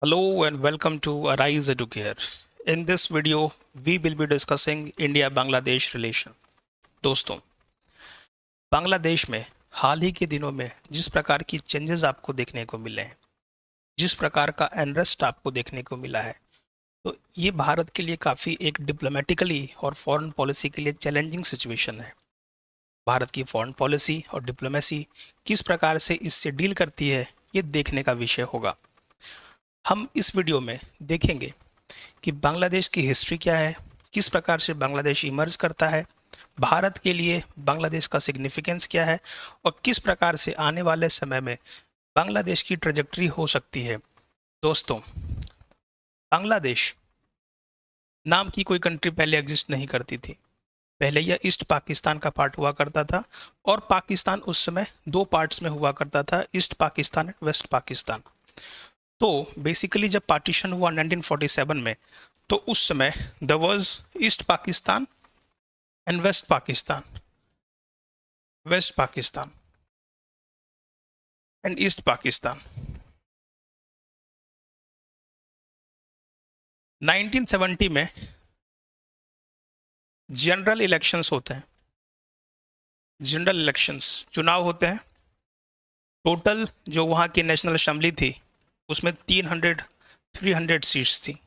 Hello and welcome to Arise Educare. In this video, we will be discussing India-Bangladesh relation. दोस्तों, बांग्लादेश में हाल ही के दिनों में जिस प्रकार की चेंजेस आपको देखने को मिले हैं, जिस प्रकार का अनरेस्ट आपको देखने को मिला है, तो ये भारत के लिए काफ़ी एक डिप्लोमेटिकली और फॉरेन पॉलिसी के लिए चैलेंजिंग सिचुएशन है। भारत की फॉरेन पॉलिसी और डिप्लोमेसी किस प्रकार से इससे डील करती है, ये देखने का विषय होगा। हम इस वीडियो में देखेंगे कि बांग्लादेश की हिस्ट्री क्या है, किस प्रकार से बांग्लादेश इमर्ज करता है, भारत के लिए बांग्लादेश का सिग्निफिकेंस क्या है और किस प्रकार से आने वाले समय में बांग्लादेश की ट्रेजेक्ट्री हो सकती है। दोस्तों, बांग्लादेश नाम की कोई कंट्री पहले एग्जिस्ट नहीं करती थी। पहले यह ईस्ट पाकिस्तान का पार्ट हुआ करता था और पाकिस्तान उस समय दो पार्ट्स में हुआ करता था, East Pakistan and West Pakistan. तो बेसिकली जब पार्टीशन हुआ 1947 में, तो उस समय there was East Pakistan and West Pakistan and East Pakistan. 1970 में जनरल इलेक्शंस होते हैं, जनरल इलेक्शंस चुनाव होते हैं। टोटल जो वहाँ की नेशनल असेंबली थी उसमें 300 सीट्स थी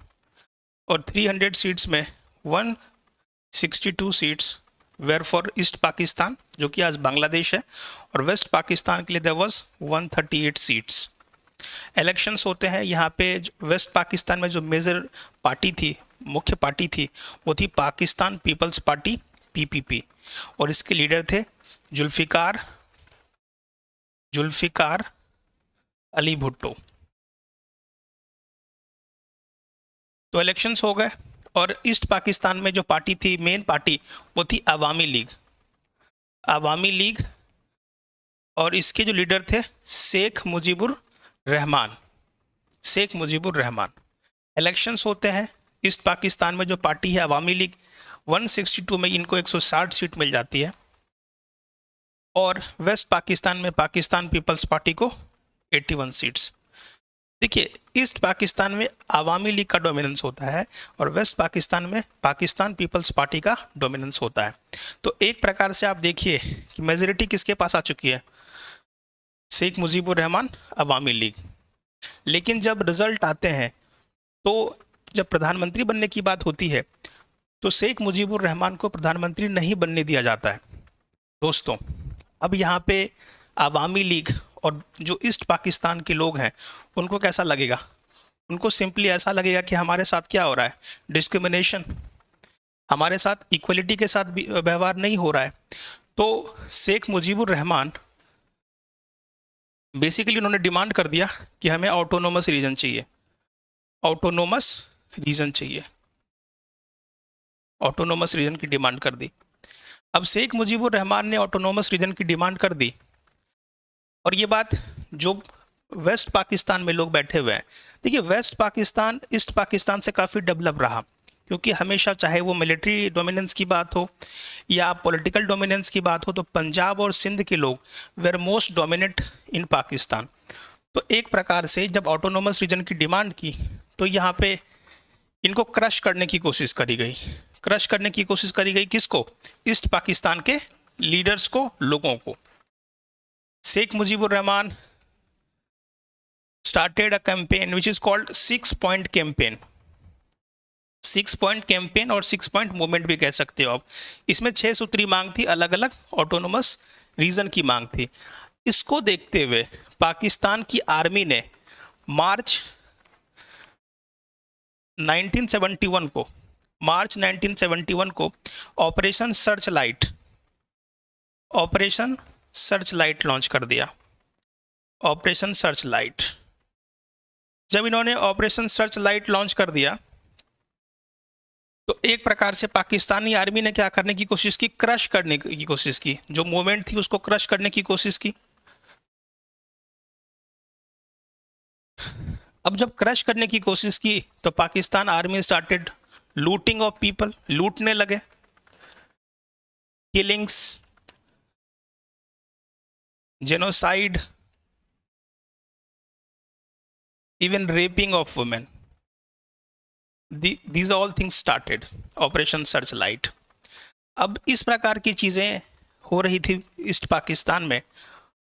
और 300 सीट्स में 162 seats were for East Pakistan, जो कि आज बांग्लादेश है, और वेस्ट पाकिस्तान के लिए देयर वाज 138 सीट्स। इलेक्शंस होते हैं यहाँ पे। वेस्ट पाकिस्तान में जो मेजर पार्टी थी, मुख्य पार्टी थी, वो थी पाकिस्तान पीपल्स पार्टी पीपीपी, और इसके लीडर थे जुल्फिकार अली भुट्टो। तो इलेक्शंस हो गए और ईस्ट पाकिस्तान में जो पार्टी थी, मेन पार्टी, वो थी अवामी लीग, और इसके जो लीडर थे शेख मुजीबुर रहमान। इलेक्शंस होते हैं। ईस्ट पाकिस्तान में जो पार्टी है अवामी लीग, 162 में इनको 160 सीट मिल जाती है, और वेस्ट पाकिस्तान में पाकिस्तान पीपल्स पार्टी को 81 सीट्स। देखिए, ईस्ट पाकिस्तान में अवामी लीग का डोमिनेंस होता है और वेस्ट पाकिस्तान में पाकिस्तान पीपल्स पार्टी का डोमिनेंस होता है। तो एक प्रकार से आप देखिए कि मेजोरिटी किसके पास आ चुकी है, शेख मुजीबुर रहमान, अवामी लीग। लेकिन जब रिजल्ट आते हैं, तो जब प्रधानमंत्री बनने की बात होती है, तो शेख मुजीबुर रहमान को प्रधानमंत्री नहीं बनने दिया जाता है। दोस्तों, अब यहाँ पे अवामी लीग और जो ईस्ट पाकिस्तान के लोग हैं, उनको कैसा लगेगा? उनको सिंपली ऐसा लगेगा कि हमारे साथ क्या हो रहा है, डिस्क्रिमिनेशन, हमारे साथ इक्वलिटी के साथ भी व्यवहार नहीं हो रहा है। तो शेख मुजीबुर रहमान बेसिकली उन्होंने डिमांड कर दिया कि हमें ऑटोनोमस रीजन चाहिए, ऑटोनोमस रीजन की डिमांड कर दी। अब शेख मुजीबुर रहमान ने ऑटोनोमस रीजन की डिमांड कर दी, और ये बात जो वेस्ट पाकिस्तान में लोग बैठे हुए हैं, देखिए वेस्ट पाकिस्तान ईस्ट पाकिस्तान से काफ़ी डेवलप रहा, क्योंकि हमेशा चाहे वो मिलिट्री डोमिनेंस की बात हो या पॉलिटिकल डोमिनेंस की बात हो, तो पंजाब और सिंध के लोग were most dominate in Pakistan. तो एक प्रकार से जब ऑटोनोमस रीजन की डिमांड की, तो यहाँ पे इनको क्रश करने की कोशिश करी गई। किसको? ईस्ट पाकिस्तान के लीडर्स को, लोगों को। Sheikh Mujibur Rahman started a campaign which is called 6 point campaign। 6 point campaign और 6 point मूवमेंट भी कह सकते हो आप। इसमें 6 सूत्री मांग थी, अलग अलग ऑटोनोमस रीजन की मांग थी। इसको देखते हुए पाकिस्तान की आर्मी ने मार्च 1971 को ऑपरेशन सर्च लाइट लॉन्च कर दिया। ऑपरेशन सर्च लाइट, जब इन्होंने ऑपरेशन सर्च लाइट लॉन्च कर दिया, तो एक प्रकार से पाकिस्तानी आर्मी ने क्या करने की कोशिश की, क्रश करने की कोशिश की, जो मूवमेंट थी उसको क्रश करने की कोशिश की। अब जब क्रश करने की कोशिश की, तो Pakistan army started looting of people, लूटने लगे, killings, genocide, even raping of women. These all things started. Operation Searchlight. अब इस प्रकार की चीज़ें हो रही थी ईस्ट पाकिस्तान में,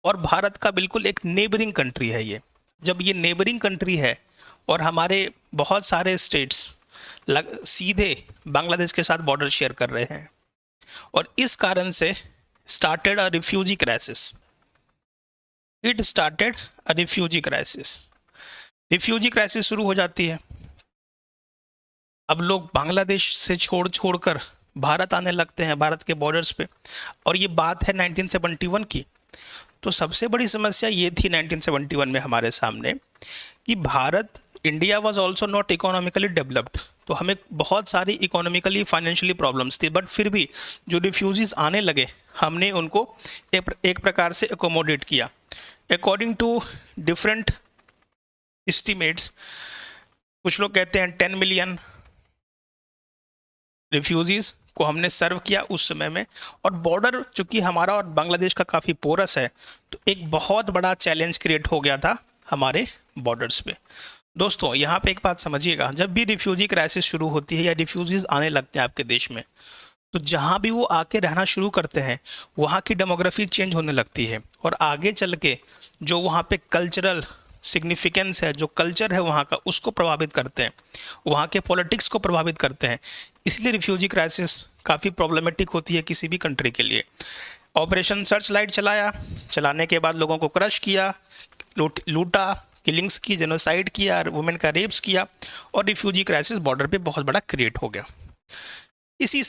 और भारत का बिल्कुल एक नेबरिंग कंट्री है ये. जब ये नेबरिंग कंट्री है और हमारे बहुत सारे स्टेट्स सीधे बांग्लादेश के साथ बॉर्डर शेयर कर रहे हैं, और इस कारण से started a refugee crisis. It started a refugee crisis. Refugee crisis शुरू हो जाती है. अब लोग बांग्लादेश से छोड़ छोड़कर भारत आने लगते हैं, भारत के बॉर्डर्स पे. और ये बात है 1971 की. तो सबसे बड़ी समस्या ये थी 1971 में हमारे सामने कि Bharat, India was also not economically developed. तो हमें बहुत सारी इकोनॉमिकली फाइनेंशियली प्रॉब्लम्स थी, बट फिर भी जो रिफ्यूजीज आने लगे हमने उनको एक प्रकार से एकोमोडेट किया. अकॉर्डिंग टू डिफरेंट एस्टिमेट्स, कुछ लोग कहते हैं 10 मिलियन रिफ्यूजीज को हमने सर्व किया उस समय में. और बॉर्डर चूंकि हमारा और बांग्लादेश का काफ़ी पोरस है, तो एक बहुत बड़ा चैलेंज क्रिएट हो गया था हमारे बॉर्डर्स पे. दोस्तों यहाँ पे एक बात समझिएगा, जब भी रिफ्यूजी क्राइसिस शुरू होती है या रिफ्यूजीज आने लगते हैं आपके देश में, तो जहाँ भी वो आके रहना शुरू करते हैं वहाँ की डेमोग्राफी चेंज होने लगती है, और आगे चल के जो वहाँ पे कल्चरल सिग्निफिकेंस है, जो कल्चर है वहाँ का, उसको प्रभावित करते हैं, वहाँ के पॉलिटिक्स को प्रभावित करते हैं. इसलिए रिफ्यूजी क्राइसिस काफ़ी प्रॉब्लमेटिक होती है किसी भी कंट्री के लिए. ऑपरेशन सर्चलाइट चलाया, चलाने के बाद लोगों को क्रश किया, लूटा, किलिंग्स की, जेनोसाइड किया, वुमेन का रेप्स किया, और रिफ्यूजी क्राइसिस बॉर्डर पे बहुत बड़ा क्रिएट हो गया. इसी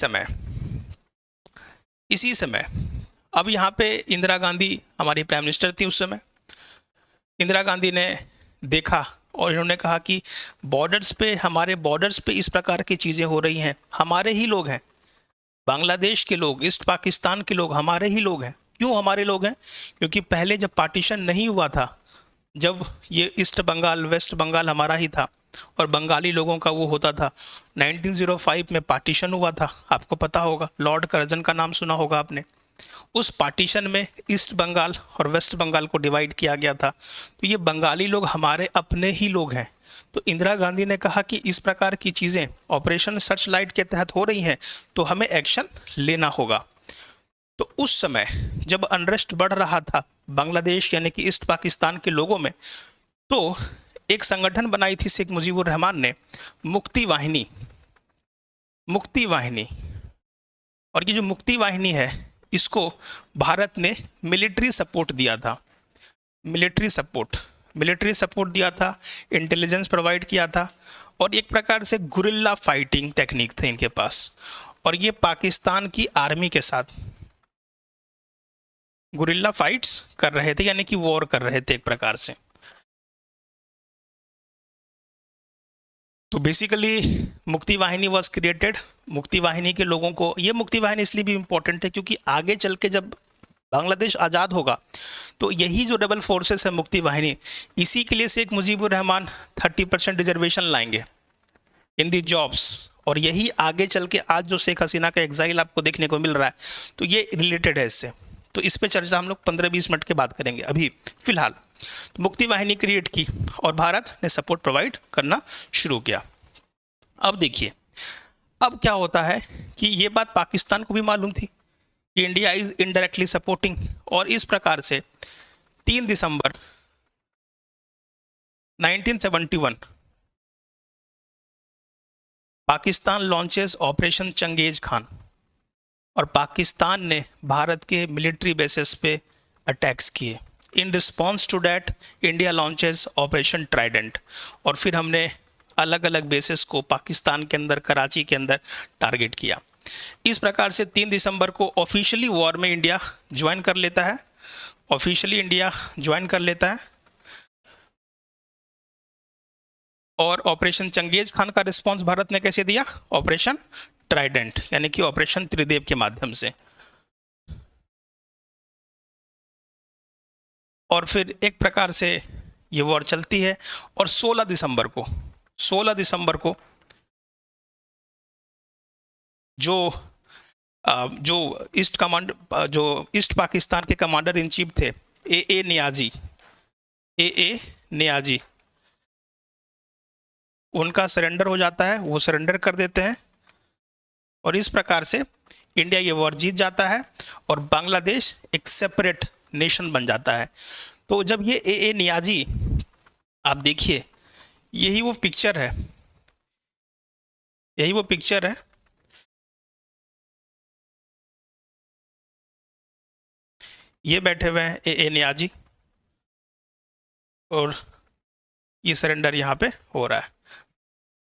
समय अब यहाँ पे इंदिरा गांधी हमारी प्राइम मिनिस्टर थी उस समय. इंदिरा गांधी ने देखा और इन्होंने कहा कि बॉर्डर्स पे, हमारे बॉर्डर्स पे इस प्रकार की चीज़ें हो रही हैं, हमारे ही लोग हैं, बांग्लादेश के लोग, ईस्ट पाकिस्तान के लोग हमारे ही लोग हैं. क्यों हमारे लोग हैं? क्योंकि पहले जब पार्टीशन नहीं हुआ था, जब ये ईस्ट बंगाल, वेस्ट बंगाल हमारा ही था और बंगाली लोगों का वो होता था, 1905 में पार्टीशन हुआ था, आपको पता होगा, लॉर्ड कर्जन का नाम सुना होगा आपने. उस पार्टीशन में ईस्ट बंगाल और वेस्ट बंगाल को डिवाइड किया गया था. तो ये बंगाली लोग हमारे अपने ही लोग हैं. तो इंदिरा गांधी ने कहा कि इस प्रकार की चीज़ें ऑपरेशन सर्चलाइट के तहत हो रही हैं, तो हमें एक्शन लेना होगा. तो उस समय जब अनरेस्ट बढ़ रहा था बांग्लादेश यानी कि ईस्ट पाकिस्तान के लोगों में, तो एक संगठन बनाई थी शेख मुजीबुर रहमान ने, मुक्ति वाहिनी. मुक्ति वाहिनी, और ये जो मुक्ति वाहिनी है, इसको भारत ने मिलिट्री सपोर्ट दिया था. मिलिट्री सपोर्ट दिया था, इंटेलिजेंस प्रोवाइड किया था, और एक प्रकार से गुरिल्ला फाइटिंग टेक्निक थे इनके पास. और ये पाकिस्तान की आर्मी के साथ गुरिल्ला फाइट्स कर रहे थे, यानी कि वॉर कर रहे थे एक प्रकार से. तो बेसिकली मुक्ति वाहिनी वॉज क्रिएटेड. मुक्ति वाहिनी के लोगों को, ये मुक्ति वाहिनी इसलिए भी इम्पोर्टेंट है क्योंकि आगे चल के जब बांग्लादेश आज़ाद होगा, तो यही जो डबल फोर्सेस है मुक्ति वाहिनी, इसी के लिए शेख मुजीबुर रहमान 30% रिजर्वेशन लाएंगे इन दी जॉब्स. और यही आगे चल के आज जो शेख हसीना का एग्जाइल आपको देखने को मिल रहा है, तो ये रिलेटेड है इससे. तो इस पे चर्चा हम लोग 15-20 मिनट के बाद करेंगे. अभी फिलहाल तो मुक्ति वाहिनी क्रिएट की और भारत ने सपोर्ट प्रोवाइड करना शुरू किया. अब देखिए, अब क्या होता है कि ये बात पाकिस्तान को भी मालूम थी कि इंडिया इज इनडायरेक्टली सपोर्टिंग, और इस प्रकार से 3 दिसंबर 1971 पाकिस्तान लॉन्चेस ऑपरेशन चंगेज खान, और पाकिस्तान ने भारत के मिलिट्री बेसिस पे अटैक्स किए. In response to that India launches operation Trident, और फिर हमने अलग अलग बेसिस को पाकिस्तान के अंदर, कराची के अंदर टारगेट किया. इस प्रकार से 3 दिसंबर को ऑफिशियली वॉर में इंडिया ज्वाइन कर लेता है. और ऑपरेशन चंगेज खान का रिस्पॉन्स भारत ने कैसे दिया? ऑपरेशन ट्राइडेंट, यानी कि ऑपरेशन त्रिदेव के माध्यम से. और फिर एक प्रकार से ये वॉर चलती है, और 16 दिसंबर को जो ईस्ट पाकिस्तान के कमांडर इन चीफ थे, ए ए नियाजी, उनका सरेंडर हो जाता है, वो सरेंडर कर देते हैं और इस प्रकार से इंडिया ये वॉर जीत जाता है और बांग्लादेश एक सेपरेट नेशन बन जाता है। तो जब ये ए नियाजी, आप देखिए यही वो पिक्चर है, यही वो पिक्चर है। ये बैठे हुए हैं ए नियाजी और ये सरेंडर यहाँ पे हो रहा है।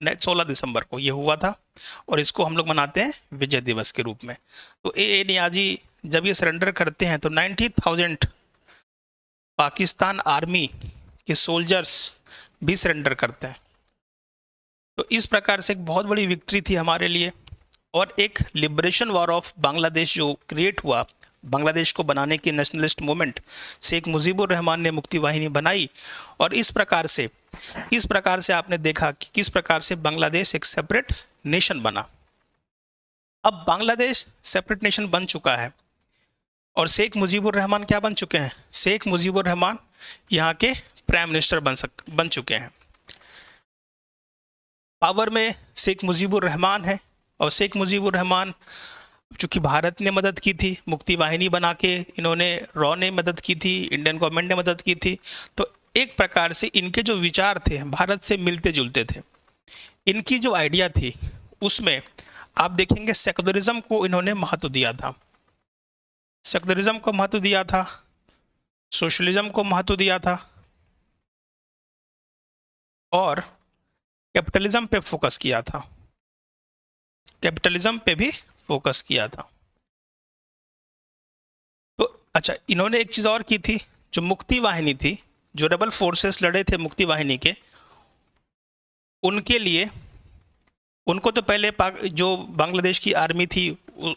16 दिसंबर को ये हुआ था और इसको हम लोग मनाते हैं विजय दिवस के रूप में। तो ए नियाजी जब ये सरेंडर करते हैं तो 90,000 पाकिस्तान आर्मी के सोल्जर्स भी सरेंडर करते हैं। तो इस प्रकार से एक बहुत बड़ी विक्ट्री थी हमारे लिए और एक लिबरेशन वॉर ऑफ बांग्लादेश जो क्रिएट हुआ, बांग्लादेश को बनाने की नेशनलिस्ट मूवमेंट शेख मुजीबुर रहमान ने मुक्ति वाहिनी बनाई और इस प्रकार से आपने देखा कि किस प्रकार से बांग्लादेश एक सेपरेट नेशन बना। अब बांग्लादेश सेपरेट नेशन बन चुका है और शेख मुजीबुर रहमान क्या बन चुके हैं? शेख मुजीबुर रहमान यहाँ के प्राइम मिनिस्टर बन चुके हैं। पावर में शेख मुजीबुर रहमान है और शेख मुजीबुर रहमान चूँकि भारत ने मदद की थी, मुक्ति वाहिनी बना के इन्होंने, रॉ ने मदद की थी, इंडियन गवर्नमेंट ने मदद की थी, तो एक प्रकार से इनके जो विचार थे भारत से मिलते जुलते थे। इनकी जो आइडिया थी उसमें आप देखेंगे सेकुलरिज्म को इन्होंने महत्व दिया था, सेकुलरिज्म को महत्व दिया था, सोशलिज्म को महत्व दिया था और कैपिटलिज्म पे फोकस किया था, कैपिटलिज्म पे भी फोकस किया था। तो अच्छा, इन्होंने एक चीज़ और की थी, जो मुक्ति वाहिनी थी, जो रेबल फोर्सेस लड़े थे मुक्ति वाहिनी के, उनके लिए उनको तो पहले जो बांग्लादेश की आर्मी थी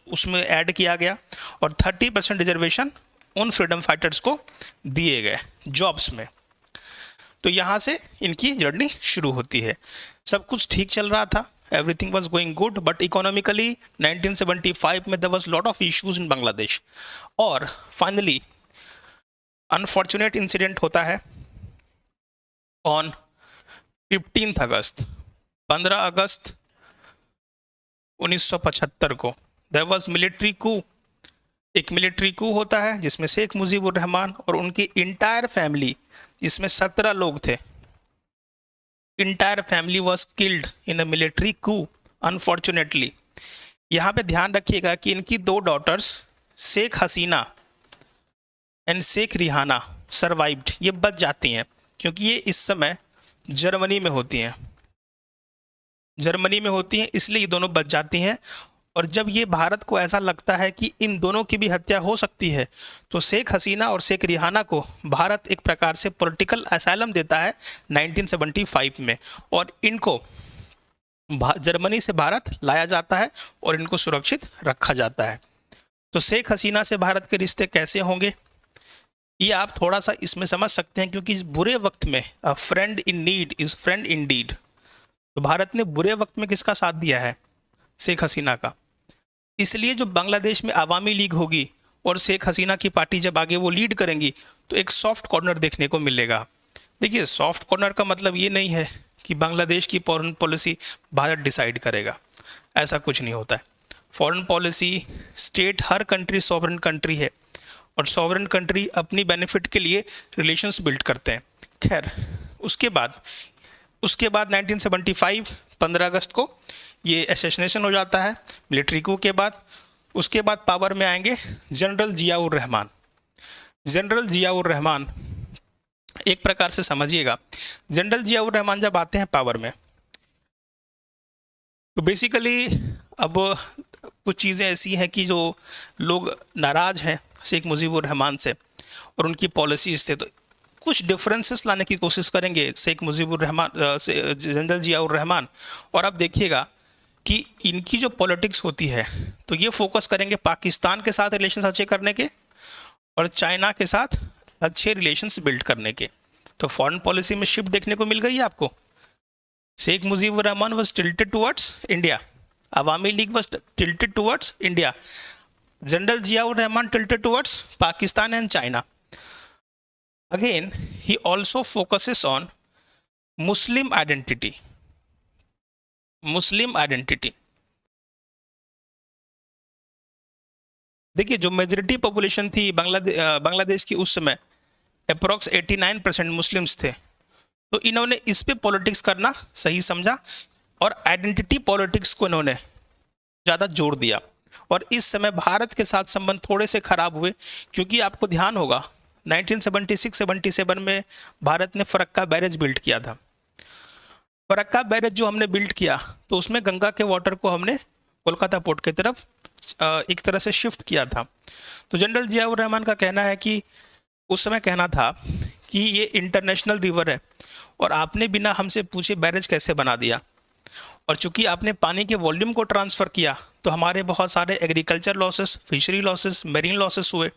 उसमें ऐड किया गया और 30% रिजर्वेशन उन फ्रीडम फाइटर्स को दिए गए जॉब्स में। तो यहाँ से इनकी जर्नी शुरू होती है। सब कुछ ठीक चल रहा था, everything was going good, but economically 1975 में there was lot of issues in Bangladesh और finally unfortunate incident होता है on 15 अगस्त 15 अगस्त 1975 को there was military coup, एक मिलिट्री कू होता है जिसमें शेख मुजीबुर रहमान और उनकी इंटायर फैमिली, जिसमें 17 लोग थे, entire family was killed in a military coup unfortunately. यहाँ पे ध्यान रखिएगा कि इनकी 2 daughters Sheikh Hasina and Sheikh Rehana survived, ये बच जाती हैं क्योंकि ये इस समय जर्मनी में होती हैं, इसलिए ये दोनों बच जाती हैं। और जब ये भारत को ऐसा लगता है कि इन दोनों की भी हत्या हो सकती है तो शेख हसीना और शेख रिहाना को भारत एक प्रकार से पॉलिटिकल असाइलम देता है 1975 में और इनको जर्मनी से भारत लाया जाता है और इनको सुरक्षित रखा जाता है। तो शेख हसीना से भारत के रिश्ते कैसे होंगे ये आप थोड़ा सा इसमें समझ सकते हैं, क्योंकि इस बुरे वक्त में a friend in need is friend in deed. तो भारत ने बुरे वक्त में किसका साथ दिया है? शेख हसीना का। इसलिए जो बांग्लादेश में आवामी लीग होगी और शेख हसीना की पार्टी जब आगे वो लीड करेंगी तो एक सॉफ्ट कॉर्नर देखने को मिलेगा। देखिए, सॉफ्ट कॉर्नर का मतलब ये नहीं है कि बांग्लादेश की फॉरेन पॉलिसी भारत डिसाइड करेगा, ऐसा कुछ नहीं होता है। फॉरेन पॉलिसी स्टेट, हर कंट्री सॉवरेन कंट्री है और सॉवरेन कंट्री अपनी बेनिफिट के लिए रिलेशंस बिल्ड करते हैं। खैर, उसके बाद 1975 15 अगस्त को ये असैसिनेशन हो जाता है मिलिट्री कू के बाद। उसके बाद पावर में आएंगे जनरल जियाउर रहमान। जनरल जियाउर रहमान, एक प्रकार से समझिएगा, जनरल जियाउर रहमान जब आते हैं पावर में तो बेसिकली अब कुछ चीज़ें ऐसी हैं कि जो लोग नाराज़ हैं शेख मुजीबुर रहमान से और उनकी पॉलिसीज से, तो कुछ डिफरेंसेस लाने की कोशिश करेंगे शेख मुजीबुर रहमान से जनरल जियाउर रहमान। और अब देखिएगा कि इनकी जो पॉलिटिक्स होती है तो ये फोकस करेंगे पाकिस्तान के साथ रिलेशंस अच्छे करने के और चाइना के साथ अच्छे रिलेशंस बिल्ड करने के। तो फॉरेन पॉलिसी में शिफ्ट देखने को मिल गई है आपको। Sheikh Mujibur Rahman was tilted towards India, Awami League was tilted towards India, general Ziaur Rahman tilted towards Pakistan and China. Again, he also focuses on Muslim identity. Muslim identity. देखिए, जो मेजोरिटी पॉपुलेशन थी बांग्लादेश की उस समय अप्रोक्स 89% मुस्लिम्स थे। तो इन्होंने इस पे पॉलिटिक्स करना सही समझा और आइडेंटिटी पॉलिटिक्स को इन्होंने ज़्यादा जोर दिया। और इस समय भारत के साथ संबंध थोड़े से खराब हुए, क्योंकि आपको ध्यान होगा 1976-77 में भारत ने फरक्का बैरेज बिल्ड किया था। फरक्का बैरेज जो हमने बिल्ड किया, तो उसमें गंगा के वाटर को हमने कोलकाता पोर्ट की तरफ एक तरह से शिफ्ट किया था। तो जनरल जियाउर रहमान का कहना है कि उस समय कहना था कि ये इंटरनेशनल रिवर है और आपने बिना हमसे पूछे बैरेज कैसे बना दिया, और चूंकि आपने पानी के वॉल्यूम को ट्रांसफ़र किया तो हमारे बहुत सारे agriculture losses, fishery losses, marine losses हुए,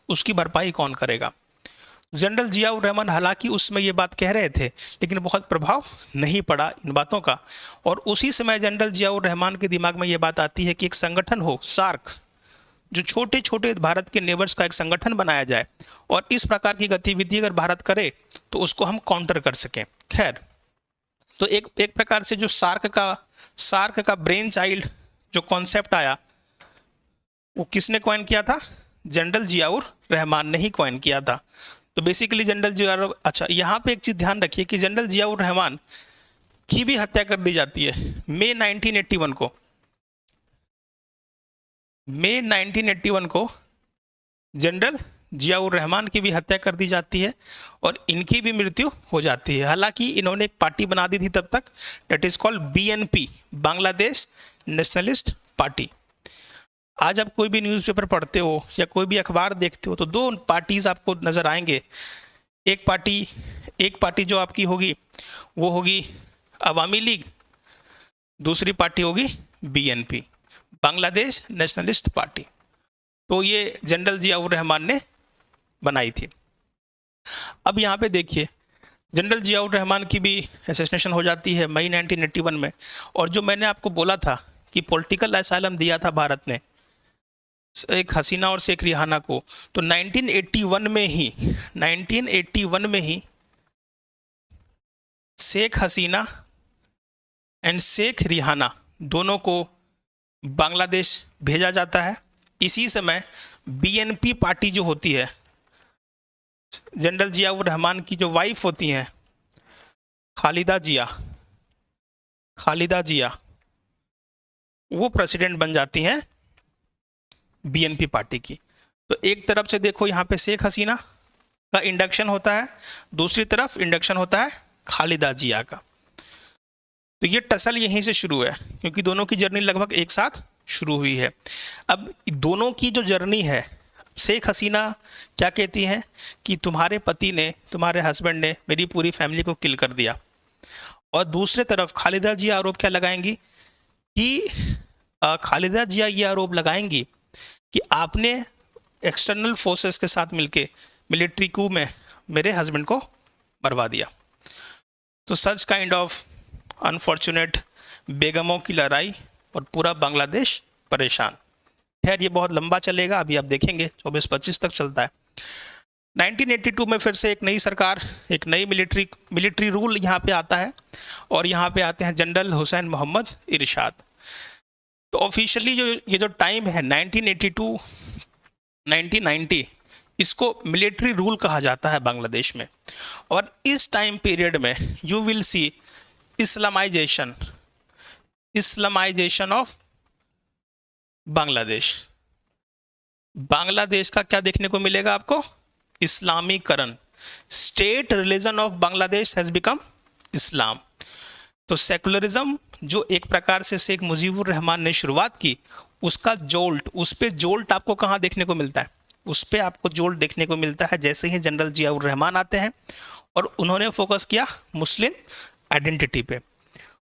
उसकी भरपाई कौन करेगा। जनरल जियाउर रहमान हालांकि उसमें ये बात कह रहे थे, लेकिन बहुत प्रभाव नहीं पड़ा इन बातों का। और उसी समय जनरल जियाउर रहमान के दिमाग में ये बात आती है कि एक संगठन हो, सार्क, जो छोटे छोटे भारत के नेबर्स का एक संगठन बनाया जाए और इस प्रकार की गतिविधि अगर भारत करे तो उसको हम काउंटर कर सकें। खैर, तो एक प्रकार से जो सार्क का ब्रेन चाइल्ड जो कॉन्सेप्ट आया, वो किसने कॉइन किया था? जनरल जियाउर रहमान ने ही कॉइन किया था। तो बेसिकली जनरल जियाउर, अच्छा यहाँ पे एक चीज़ ध्यान रखिए कि जनरल जियाउर रहमान की भी हत्या कर दी जाती है मई 1981 को। मई 1981 को जनरल जियाउर रहमान की भी हत्या कर दी जाती है और इनकी भी मृत्यु हो जाती है। हालांकि इन्होंने एक पार्टी बना दी थी तब तक, that is called BNP, Bangladesh Nationalist Party. आज आप कोई भी न्यूज़पेपर पढ़ते हो या कोई भी अखबार देखते हो तो दो पार्टीज आपको नज़र आएंगे। एक पार्टी जो आपकी होगी वो होगी अवामी लीग, दूसरी पार्टी होगी बीएनपी, बांग्लादेश नेशनलिस्ट पार्टी। तो ये जनरल जियाउर रहमान ने बनाई थी। अब यहाँ पे देखिए, जनरल जियाउर रहमान की भी असैसिनेशन हो जाती है मई 1981 में। और जो मैंने आपको बोला था कि पॉलिटिकल असाइलम दिया था भारत ने एक हसीना और शेख रिहाना को, तो 1981 में ही शेख हसीना एंड शेख रिहाना दोनों को बांग्लादेश भेजा जाता है। इसी समय बीएनपी पार्टी जो होती है, जनरल जियाउर रहमान की जो वाइफ होती हैं खालिदा जिया, वो प्रेसिडेंट बन जाती हैं बीएनपी पार्टी की। तो एक तरफ से देखो यहाँ पे शेख हसीना का इंडक्शन होता है, दूसरी तरफ इंडक्शन होता है खालिदा जिया का। तो ये टसल यहीं से शुरू है, क्योंकि दोनों की जर्नी लगभग एक साथ शुरू हुई है। अब दोनों की जो जर्नी है, शेख हसीना क्या कहती हैं कि तुम्हारे पति ने, तुम्हारे हस्बैंड ने मेरी पूरी फैमिली को किल कर दिया, और दूसरे तरफ खालिदा जिया आरोप क्या लगाएंगी कि खालिदा जिया ये आरोप लगाएंगी कि आपने एक्सटर्नल फोर्सेस के साथ मिलके मिलिट्री कू में मेरे हस्बैंड को मरवा दिया। तो सच काइंड ऑफ अनफॉर्चुनेट बेगमों की लड़ाई और पूरा बांग्लादेश परेशान। खैर, ये बहुत लंबा चलेगा, अभी आप देखेंगे 24-25 तक चलता है। 1982 में फिर से एक नई सरकार, एक नई मिलिट्री रूल यहाँ पे आता है, और यहाँ पे आते हैं जनरल हुसैन मोहम्मद इरशाद। तो ऑफिशियली ये जो टाइम है 1982-1990, इसको मिलिट्री रूल कहा जाता है बांग्लादेश में। और इस टाइम पीरियड में you will see Islamization of Bangladesh का क्या देखने को मिलेगा आपको? इस्लामीकरण। State religion of Bangladesh has become Islam. तो सेकुलरिज्म जो एक प्रकार से शेख मुजीबुर रहमान ने शुरुआत की, उसका जोल्ट, उस पे जोल्ट आपको कहाँ देखने को मिलता है? उस पे आपको जोल्ट देखने को मिलता है जैसे ही जनरल जियाउर रहमान आते हैं और उन्होंने फोकस किया मुस्लिम आइडेंटिटी पे।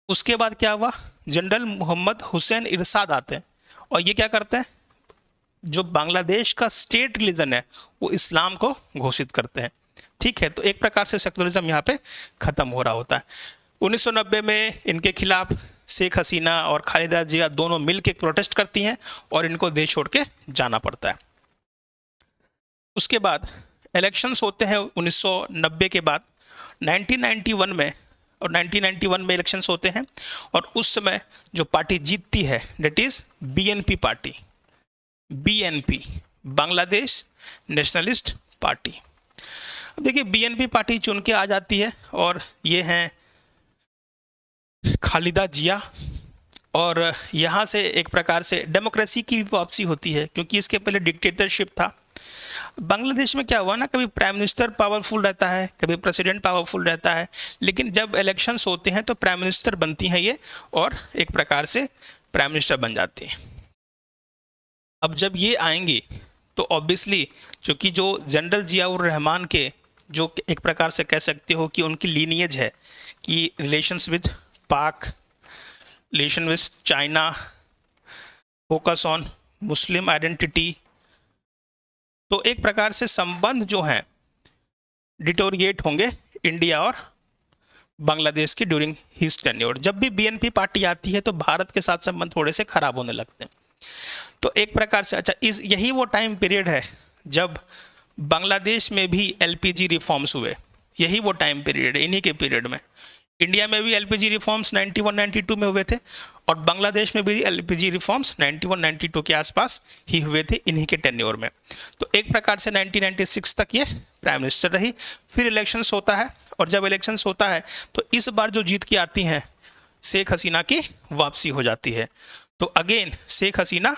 उसके बाद क्या हुआ? जनरल मोहम्मद हुसैन इरशाद आते हैं और ये क्या करते हैं, जो बांग्लादेश का स्टेट रिलीजन है वो इस्लाम को घोषित करते हैं। ठीक है, तो एक प्रकार से सेकुलरिज्म यहाँ पे खत्म हो रहा होता है। 1990 में इनके खिलाफ शेख हसीना और खालिदा जिया दोनों मिलकर प्रोटेस्ट करती हैं और इनको देश छोड़ के जाना पड़ता है। उसके बाद इलेक्शंस होते हैं 1990 के बाद। 1991 में और 1991 में इलेक्शंस होते हैं और उस समय जो पार्टी जीतती है that is BNP party, BNP, Bangladesh Nationalist Party. अब देखिए बीएनपी पार्टी चुन के आ जाती है और ये हैं खालिदा जिया, और यहाँ से एक प्रकार से डेमोक्रेसी की भी वापसी होती है क्योंकि इसके पहले डिक्टेटरशिप था। बांग्लादेश में क्या हुआ ना, कभी प्राइम मिनिस्टर पावरफुल रहता है, कभी प्रेसिडेंट पावरफुल रहता है, लेकिन जब इलेक्शंस होते हैं तो प्राइम मिनिस्टर बनती हैं ये और एक प्रकार से प्राइम मिनिस्टर बन जाती हैं। अब जब ये आएंगी तो ऑब्वियसली चूँकि जो जनरल जियाउर रहमान के जो एक प्रकार से कह सकते हो कि उनकी लीनियज है कि रिलेशंस विद पाक, relation with China, focus on Muslim identity, तो एक प्रकार से संबंध जो हैं डिटोरिएट होंगे इंडिया और बांग्लादेश की ड्यूरिंग हिज टेन्योर। जब भी बीएनपी पार्टी आती है तो भारत के साथ संबंध थोड़े से खराब होने लगते हैं। तो एक प्रकार से अच्छा यही वो टाइम पीरियड है जब बांग्लादेश में भी एलपीजी रिफॉर्म्स हुए, यही वो टाइम पीरियड है। इन्हीं के पीरियड में इंडिया में भी एलपीजी रिफॉर्म्स 91-92 में हुए थे और बांग्लादेश में भी एलपीजी रिफॉर्म्स 91-92 के आसपास ही हुए थे इन्हीं के टेन्योर में। तो एक प्रकार से 1996 तक ये प्राइम मिनिस्टर रही। फिर इलेक्शंस होता है और जब इलेक्शंस होता है तो इस बार जो जीत के आती हैं शेख हसीना की वापसी हो जाती है। तो अगेन शेख हसीना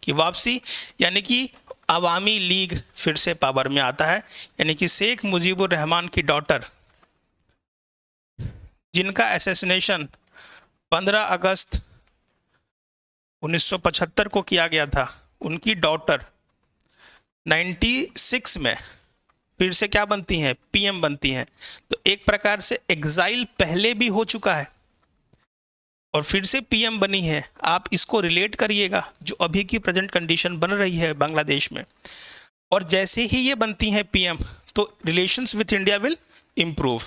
की वापसी यानी कि अवामी लीग फिर से पावर में आता है, यानी कि शेख मुजीबुर रहमान की डॉटर जिनका असैसिनेशन 15 अगस्त 1975 को किया गया था, उनकी डॉटर 96 में फिर से क्या बनती हैं, पीएम बनती हैं। तो एक प्रकार से एग्जाइल पहले भी हो चुका है और फिर से पीएम बनी है। आप इसको रिलेट करिएगा जो अभी की प्रेजेंट कंडीशन बन रही है बांग्लादेश में, और जैसे ही ये बनती हैं पीएम तो relations with India will improve,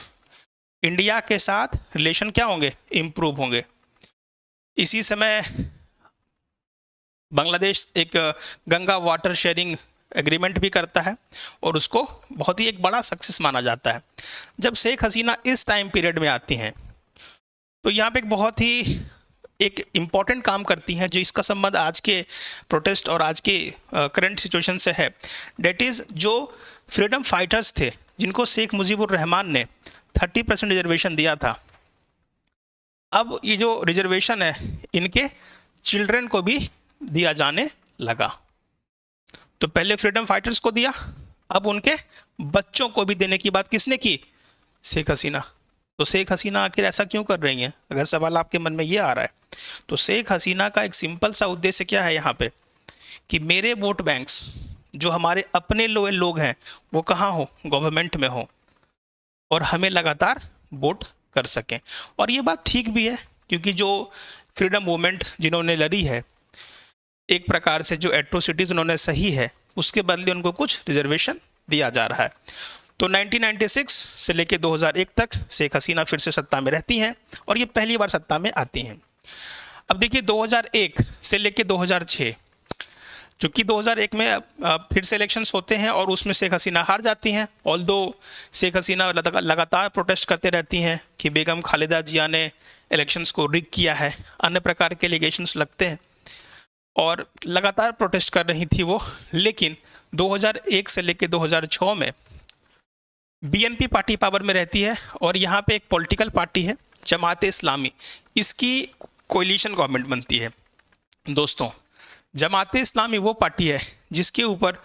India के साथ रिलेशन क्या होंगे, इम्प्रूव होंगे। इसी समय बांग्लादेश एक गंगा वाटर शेयरिंग एग्रीमेंट भी करता है और उसको बहुत ही एक बड़ा सक्सेस माना जाता है। जब शेख हसीना इस टाइम पीरियड में आती हैं तो यहाँ पे एक बहुत ही एक इम्पॉर्टेंट काम करती हैं जो इसका संबंध आज के प्रोटेस्ट और आज के करंट सिचुएशन से है। डेट इज़ जो फ्रीडम फाइटर्स थे जिनको शेख मुजीबुर रहमान ने 30% रिजर्वेशन दिया था, अब ये जो रिजर्वेशन है इनके चिल्ड्रन को भी दिया जाने लगा। तो पहले फ्रीडम फाइटर्स को दिया, अब उनके बच्चों को भी देने की बात किसने की, शेख हसीना। तो शेख हसीना आखिर ऐसा क्यों कर रही हैं, अगर सवाल आपके मन में ये आ रहा है तो शेख हसीना का एक सिंपल सा उद्देश्य क्या है यहाँ पे कि मेरे वोट बैंक्स जो हमारे अपने लोग हैं वो कहाँ हो, गवर्नमेंट में हो और हमें लगातार वोट कर सकें। और ये बात ठीक भी है क्योंकि जो फ्रीडम मूवमेंट जिन्होंने लड़ी है, एक प्रकार से जो एट्रोसिटीज उन्होंने सही है उसके बदले उनको कुछ रिजर्वेशन दिया जा रहा है। तो 1996 से लेकर 2001 तक शेख हसीना फिर से सत्ता में रहती हैं और ये पहली बार सत्ता में आती हैं। अब देखिए 2001 से लेकर 2006, चूँकि 2001 में फिर से इलेक्शंस होते हैं और उसमें शेख हसीना हार जाती हैं। ऑल्दो शेख हसीना लगातार प्रोटेस्ट करते रहती हैं कि बेगम खालिदा जिया ने इलेक्शंस को रिग किया है, अन्य प्रकार के एलिगेशंस लगते हैं और लगातार प्रोटेस्ट कर रही थी वो। लेकिन 2001 से लेकर 2006 में बीएनपी पार्टी पावर में रहती है और यहाँ पे एक पॉलिटिकल पार्टी है जमाते इस्लामी, इसकी कोलिशन गवर्नमेंट बनती है। दोस्तों, जमाते इस्लामी वो पार्टी है जिसके ऊपर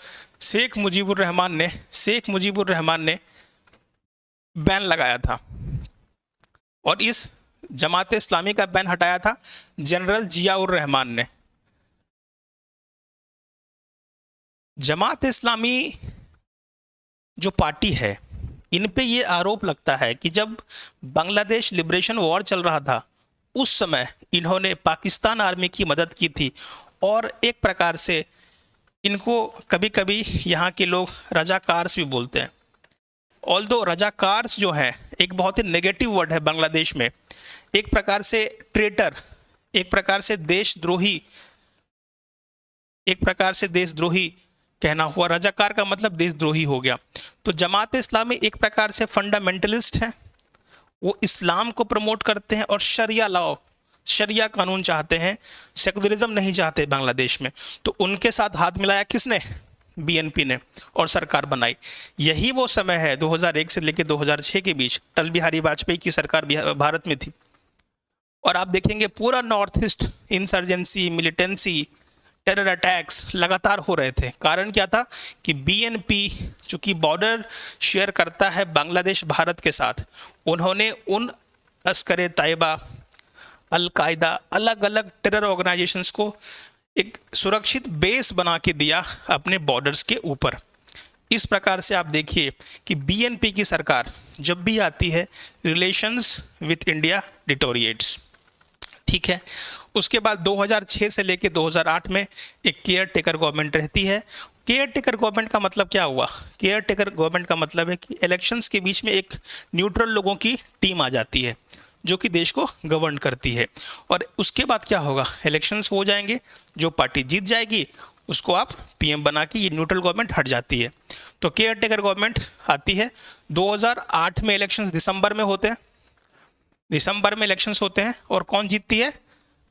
शेख मुजीबुर रहमान ने बैन लगाया था और इस जमाते इस्लामी का बैन हटाया था जनरल जियाउर रहमान ने। जमात इस्लामी जो पार्टी है इन पे ये आरोप लगता है कि जब बांग्लादेश लिबरेशन वॉर चल रहा था उस समय इन्होंने पाकिस्तान आर्मी की मदद की थी और एक प्रकार से इनको कभी कभी यहाँ के लोग रजाकार्स भी बोलते हैं। ऑल्दो रजाकार्स जो है एक बहुत ही नेगेटिव वर्ड है बांग्लादेश में, एक प्रकार से ट्रेटर, एक प्रकार से देशद्रोही कहना हुआ। रजाकार का मतलब देशद्रोही हो गया। तो जमात इस्लामी एक प्रकार से फंडामेंटलिस्ट है, वो इस्लाम को प्रमोट करते हैं और शरिया लॉ, शरिया कानून चाहते हैं, सेकुलरिज्म नहीं चाहते बांग्लादेश में। तो उनके साथ हाथ मिलाया किसने? बीएनपी ने, और सरकार बनाई। यही वो समय है 2001 से लेकर 2006 के बीच, अटल बिहारी वाजपेयी की सरकार भारत में थी। और आप देखेंगे पूरा north east insurgency, militancy, terror attacks लगातार हो रहे थे। कारण क्या था कि बीएनपी चूंकि बॉर्डर शेयर करता है बांग्लादेश भारत के साथ, उन्होंने उन लश्कर तैयबा, अल-कायदा, अलग अलग टेरर ऑर्गेनाइजेशंस को एक सुरक्षित बेस बना के दिया अपने बॉर्डर्स के ऊपर। इस प्रकार से आप देखिए कि बीएनपी की सरकार जब भी आती है, रिलेशंस विथ इंडिया डिटोरिएट्स। ठीक है, उसके बाद 2006 से लेकर 2008 में एक केयर टेकर गवर्नमेंट रहती है। केयर टेकर गवर्नमेंट का मतलब क्या हुआ? केयर टेकर गवर्नमेंट का मतलब है कि इलेक्शंस के बीच में एक न्यूट्रल लोगों की टीम आ जाती है जो कि देश को गवर्न करती है। और उसके बाद क्या होगा? इलेक्शंस हो जाएंगे, जो पार्टी जीत जाएगी उसको आप पीएम बना के, ये न्यूट्रल गवर्नमेंट हट जाती है। तो केयर टेकर गवर्नमेंट आती है। 2008 में इलेक्शंस दिसंबर में होते हैं, दिसंबर में इलेक्शंस होते हैं, और कौन जीतती है?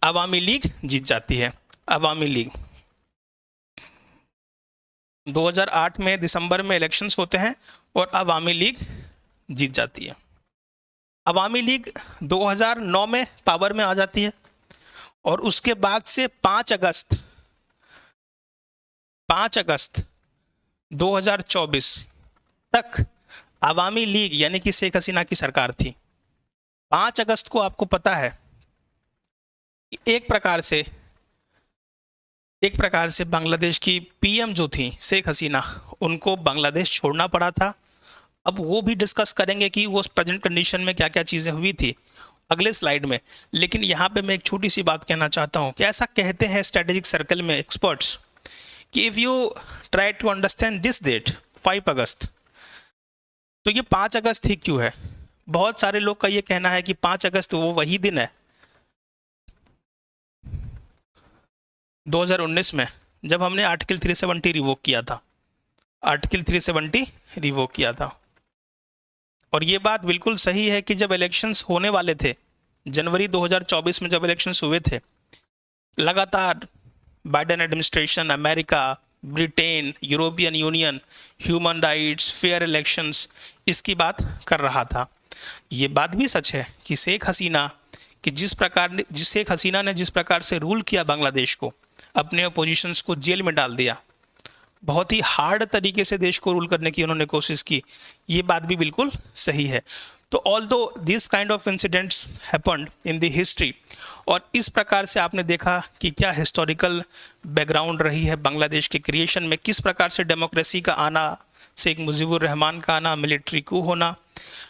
अवामी लीग जीत जाती है। अवामी लीग 2008 में दिसंबर में इलेक्शंस होते हैं और अवामी लीग जीत जाती है। अवामी लीग 2009 में पावर में आ जाती है, और उसके बाद से 5 अगस्त 2024 तक अवामी लीग यानी कि शेख हसीना की सरकार थी। 5 अगस्त को आपको पता है एक प्रकार से बांग्लादेश की पीएम जो थी शेख हसीना, उनको बांग्लादेश छोड़ना पड़ा था। अब वो भी डिस्कस करेंगे कि वो प्रेजेंट कंडीशन में क्या क्या चीज़ें हुई थी अगले स्लाइड में। लेकिन यहाँ पे मैं एक छोटी सी बात कहना चाहता हूँ कि ऐसा कहते हैं स्ट्रेटेजिक सर्कल में एक्सपर्ट्स कि if you try to understand this date 5 अगस्त, तो ये 5 अगस्त ही क्यों है? बहुत सारे लोग का ये कहना है कि 5 अगस्त वो वही दिन है 2019 में जब हमने आर्टिकल 370 रिवोक किया था। आर्टिकल 370 रिवोक किया था। और ये बात बिल्कुल सही है कि जब इलेक्शंस होने वाले थे, जनवरी 2024 में जब इलेक्शंस हुए थे, लगातार Biden administration, America, Britain, European union, human rights, fair elections, इसकी बात कर रहा था। ये बात भी सच है कि शेख हसीना ने जिस प्रकार से रूल किया बांग्लादेश को, अपने अपोजिशंस को जेल में डाल दिया, बहुत ही हार्ड तरीके से देश को रूल करने की उन्होंने कोशिश की, ये बात भी बिल्कुल सही है। तो although this kind of incidents happened in the history, और इस प्रकार से आपने देखा कि क्या हिस्टोरिकल बैकग्राउंड रही है बांग्लादेश के क्रिएशन में, किस प्रकार से डेमोक्रेसी का आना, शेख मुजीबुर रहमान का आना, मिलिट्री कू होना,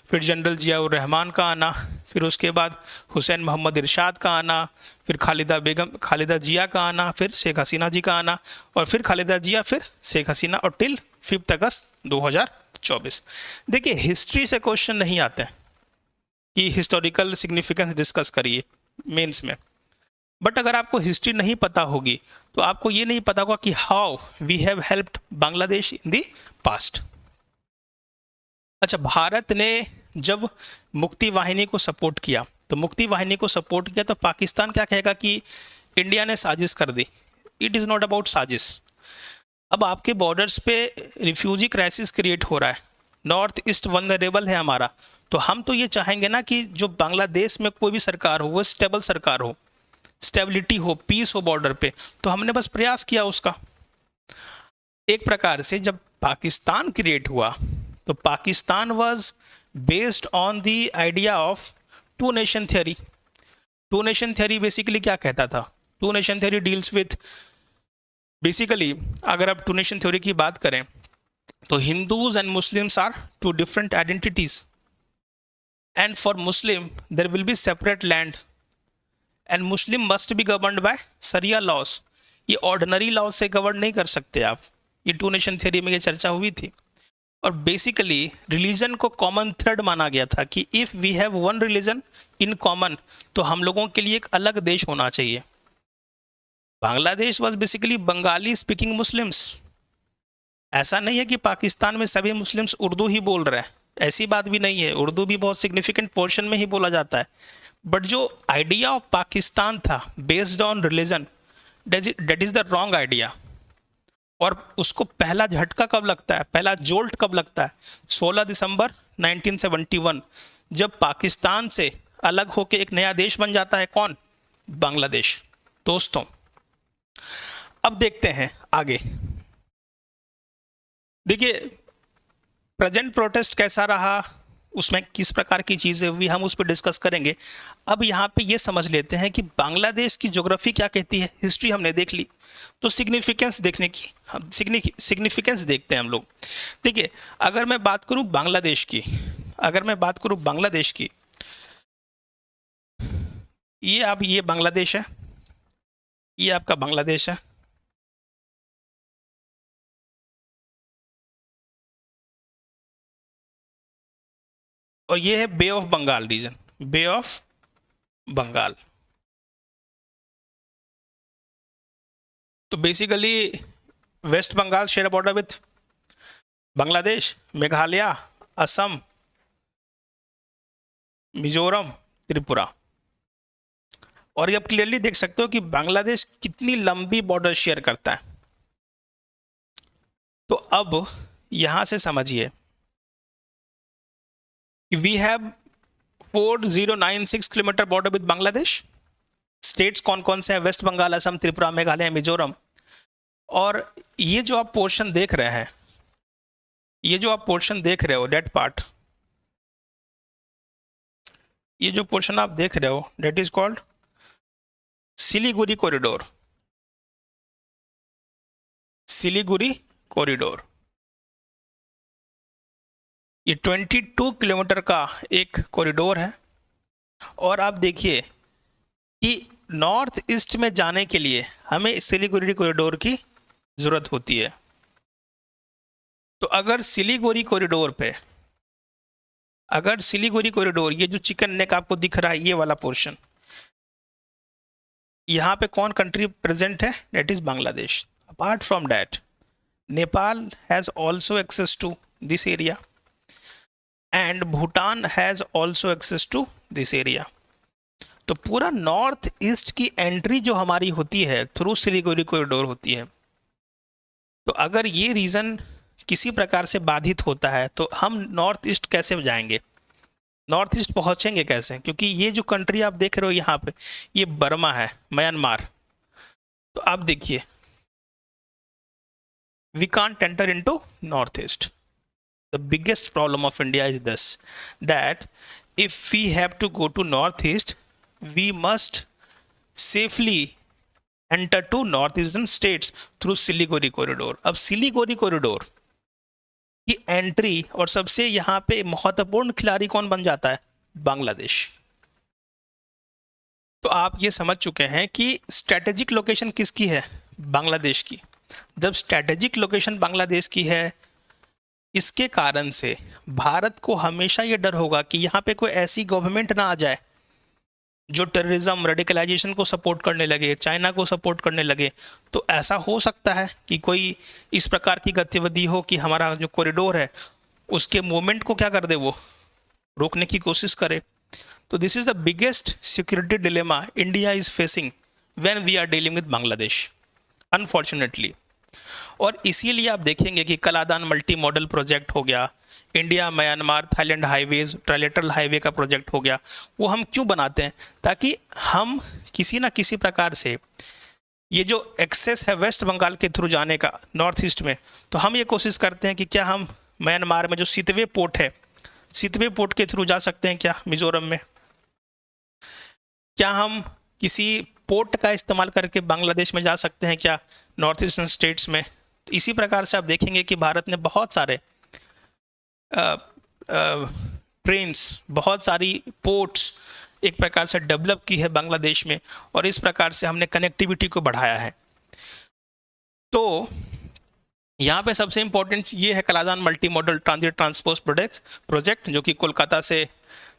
फिर जनरल जियाउर रहमान का आना, फिर उसके बाद हुसैन मोहम्मद इरशाद का आना, फिर खालिदा जिया का आना, फिर शेख हसीना जी का आना, और फिर खालिदा जिया, फिर शेख हसीना, और टिल 5 अगस्त 2024। देखिए, हिस्ट्री से क्वेश्चन नहीं आते हैं कि हिस्टोरिकल सिग्निफिकेंस डिस्कस करिए मेंस में, बट अगर आपको हिस्ट्री नहीं पता होगी तो आपको ये नहीं पता होगा कि how we have helped Bangladesh in the past. अच्छा, भारत ने जब मुक्ति वाहिनी को सपोर्ट किया, तो पाकिस्तान क्या कहेगा कि इंडिया ने साजिश कर दी। इट इज़ नॉट अबाउट साजिश। अब आपके बॉर्डर्स पे रिफ्यूजी क्राइसिस क्रिएट हो रहा है, नॉर्थ ईस्ट वल्नरेबल है हमारा, तो हम तो ये चाहेंगे ना कि जो बांग्लादेश में कोई भी सरकार हो वो स्टेबल सरकार हो, स्टेबिलिटी हो, पीस हो बॉर्डर पे। तो हमने बस प्रयास किया उसका। एक प्रकार से जब पाकिस्तान क्रिएट हुआ तो Pakistan was based on the idea of two nation theory. Two nation theory basically क्या कहता था? Two nation theory deals with, basically अगर आप टू नेशन थ्योरी की बात करें तो Hindus and Muslims are two different identities, and for Muslim there will be separate land, and Muslim must be governed by sharia laws. ये ordinary law से govern नहीं कर सकते आप। ये टू नेशन थ्योरी में ये चर्चा हुई थी। और बेसिकली रिलीजन को कॉमन थ्रेड माना गया था कि if we have one religion in common, तो हम लोगों के लिए एक अलग देश होना चाहिए। Bangladesh was basically Bengali speaking Muslims. ऐसा नहीं है कि पाकिस्तान में सभी मुस्लिम्स उर्दू ही बोल रहे हैं, ऐसी बात भी नहीं है, उर्दू भी बहुत सिग्निफिकेंट पोर्शन में ही बोला जाता है, बट जो आइडिया ऑफ पाकिस्तान था based on religion, that is the wrong idea. और उसको पहला झटका कब लगता है, पहला जोल्ट कब लगता है? 16 दिसंबर 1971, जब पाकिस्तान से अलग होकर एक नया देश बन जाता है। कौन? बांग्लादेश। दोस्तों अब देखते हैं आगे। देखिए प्रेजेंट प्रोटेस्ट कैसा रहा, उसमें किस प्रकार की चीज़ें हुई, हम उस पर डिस्कस करेंगे। अब यहाँ पे ये समझ लेते हैं कि बांग्लादेश की ज्योग्राफी क्या कहती है। हिस्ट्री हमने देख ली, तो सिग्निफिकेंस देखने की, हम सिग्निफिकेंस देखते हैं हम लोग। देखिए अगर मैं बात करूँ बांग्लादेश की, ये बांग्लादेश है, ये आपका बांग्लादेश है, और ये है Bay of Bengal region, Bay of Bengal. तो basically West Bengal share border with Bangladesh, Meghalaya, Assam, Mizoram, Tripura. और ये आप क्लियरली देख सकते हो कि बांग्लादेश कितनी लंबी बॉर्डर शेयर करता है। तो अब यहां से समझिए we have 4096 kilometre border with Bangladesh. States कौन कौन से हैं? वेस्ट बंगाल, असम, त्रिपुरा, मेघालय, मिजोरम। और ये जो आप पोर्शन देख रहे हैं, डेट पार्ट, ये जो पोर्शन आप देख रहे हो, that is called Siliguri corridor. Siliguri corridor ये 22 किलोमीटर का एक कॉरिडोर है। और आप देखिए कि नॉर्थ ईस्ट में जाने के लिए हमें सिलीगुड़ी कॉरिडोर की जरूरत होती है। तो अगर सिलीगुड़ी कॉरिडोर, ये जो चिकन नेक आपको दिख रहा है, ये वाला पोर्शन, यहाँ पे कौन कंट्री प्रेजेंट है? That is Bangladesh. Apart from that Nepal has also access to this area and Bhutan has also access to this area. तो पूरा नॉर्थ ईस्ट की एंट्री जो हमारी होती है थ्रू सिलीगुड़ी कॉरिडोर होती है। तो अगर ये रीजन किसी प्रकार से बाधित होता है तो हम नॉर्थ ईस्ट कैसे जाएंगे, नॉर्थ ईस्ट पहुंचेंगे कैसे? क्योंकि ये जो कंट्री आप देख रहे हो यहाँ पे, ये बर्मा है, म्यांमार। तो आप देखिए we can't enter into North East. The biggest problem of India is this, that if we have to go to northeast, we must safely enter to northeastern states through Siliguri corridor. अब Siliguri corridor की entry और सबसे यहाँ पे महत्वपूर्ण खिलाड़ी कौन बन जाता है? बांग्लादेश। तो आप ये समझ चुके हैं कि स्ट्रेटेजिक लोकेशन किसकी है? बांग्लादेश की। जब स्ट्रेटेजिक लोकेशन बांग्लादेश की है, इसके कारण से भारत को हमेशा ये डर होगा कि यहाँ पे कोई ऐसी गवर्नमेंट ना आ जाए जो टेररिज्म, रेडिकलाइजेशन को सपोर्ट करने लगे, चाइना को सपोर्ट करने लगे। तो ऐसा हो सकता है कि कोई इस प्रकार की गतिविधि हो कि हमारा जो कॉरिडोर है उसके मूवमेंट को क्या कर दे, वो रोकने की कोशिश करे। तो this is the biggest security dilemma India is facing when we are dealing with Bangladesh, unfortunately. और इसीलिए आप देखेंगे कि कलादान मल्टी मॉडल प्रोजेक्ट हो गया, India Myanmar Thailand highways trilateral highway का प्रोजेक्ट हो गया। वो हम क्यों बनाते हैं? ताकि हम किसी ना किसी प्रकार से ये जो एक्सेस है वेस्ट बंगाल के थ्रू जाने का नॉर्थ ईस्ट में, तो हम ये कोशिश करते हैं कि क्या हम म्यांमार में जो सितवे पोर्ट है, सितवे पोर्ट के थ्रू जा सकते हैं क्या मिजोरम में? क्या हम किसी पोर्ट का इस्तेमाल करके बांग्लादेश में जा सकते हैं क्या नॉर्थ ईस्टर्न स्टेट्स में? तो इसी प्रकार से आप देखेंगे कि भारत ने बहुत सारे ट्रेन्स, बहुत सारी पोर्ट्स एक प्रकार से डेवलप की है बांग्लादेश में, और इस प्रकार से हमने कनेक्टिविटी को बढ़ाया है। तो यहाँ पे सबसे इंपॉर्टेंट ये है Kaladan multi modal transit transport project, जो कि कोलकाता से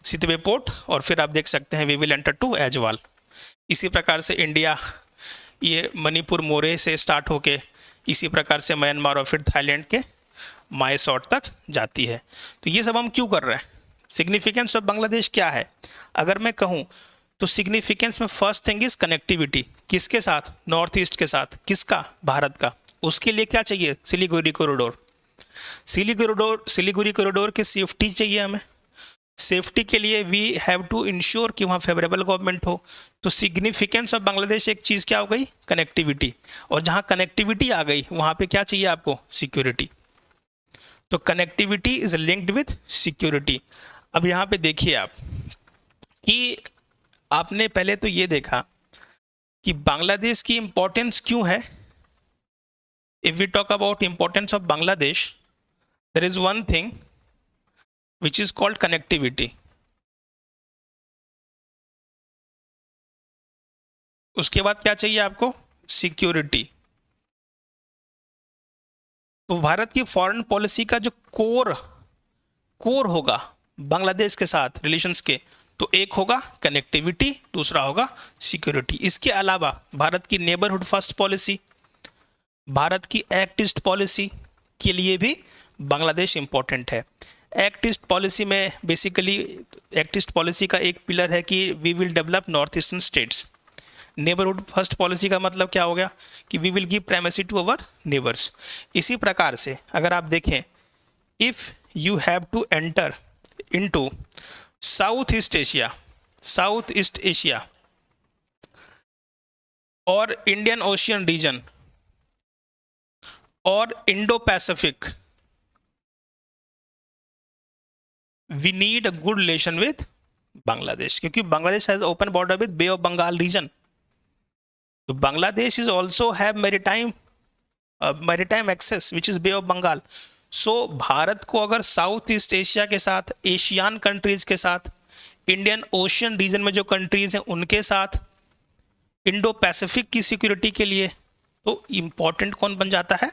सितवे पोर्ट, और फिर आप देख सकते हैं we will enter to Aizawl. इसी प्रकार से इंडिया ये मणिपुर मोरे से स्टार्ट होके इसी प्रकार से म्यांमार और फिर थाईलैंड के मायसौट तक जाती है। तो ये सब हम क्यों कर रहे हैं? सिग्निफिकेंस ऑफ बांग्लादेश क्या है? अगर मैं कहूँ तो सिग्निफिकेंस में फर्स्ट थिंग इज कनेक्टिविटी। किसके साथ? नॉर्थ ईस्ट के साथ। किसका? भारत का। उसके लिए क्या चाहिए? सिलीगुड़ी कॉरिडोर। सिलीगुड़ी कॉरिडोर की सेफ्टी चाहिए हमें। सेफ्टी के लिए वी हैव टू इंश्योर कि वहाँ फेवरेबल गवर्नमेंट हो। तो सिग्निफिकेंस ऑफ बांग्लादेश एक चीज़ क्या हो गई? कनेक्टिविटी। और जहाँ कनेक्टिविटी आ गई वहाँ पे क्या चाहिए आपको? सिक्योरिटी। तो connectivity is linked with security. अब यहाँ पे देखिए आप कि आपने पहले तो ये देखा कि बांग्लादेश की इंपॉर्टेंस क्यों है। If we talk about importance of Bangladesh, there is one thing which is called connectivity. उसके बाद क्या चाहिए आपको? सिक्योरिटी। तो भारत की फॉरेन पॉलिसी का जो कोर होगा बांग्लादेश के साथ रिलेशंस के, तो एक होगा कनेक्टिविटी, दूसरा होगा सिक्योरिटी। इसके अलावा भारत की नेबरहुड फर्स्ट पॉलिसी, भारत की एक्ट ईस्ट पॉलिसी के लिए भी बांग्लादेश इंपॉर्टेंट है। एक्ट ईस्ट पॉलिसी में बेसिकली एक्ट ईस्ट पॉलिसी का एक पिलर है कि we will develop north eastern states. Neighbourhood First Policy का मतलब क्या हो गया? कि we will give primacy to our neighbours. इसी प्रकार से अगर आप देखें, if you have to enter into South East Asia और इंडियन ओशियन रीजन और Indo Pacific, we need a good relation with Bangladesh, क्योंकि Bangladesh has open border with Bay of Bengal region. तो Bangladesh is also have maritime access which is Bay of Bengal. So Bharat को अगर south East Asia के साथ, Asian countries के साथ, Indian Ocean reason में जो कंट्रीज हैं उनके साथ, इंडो पैसिफिक की सिक्योरिटी के लिए, तो इंपॉर्टेंट कौन बन जाता है?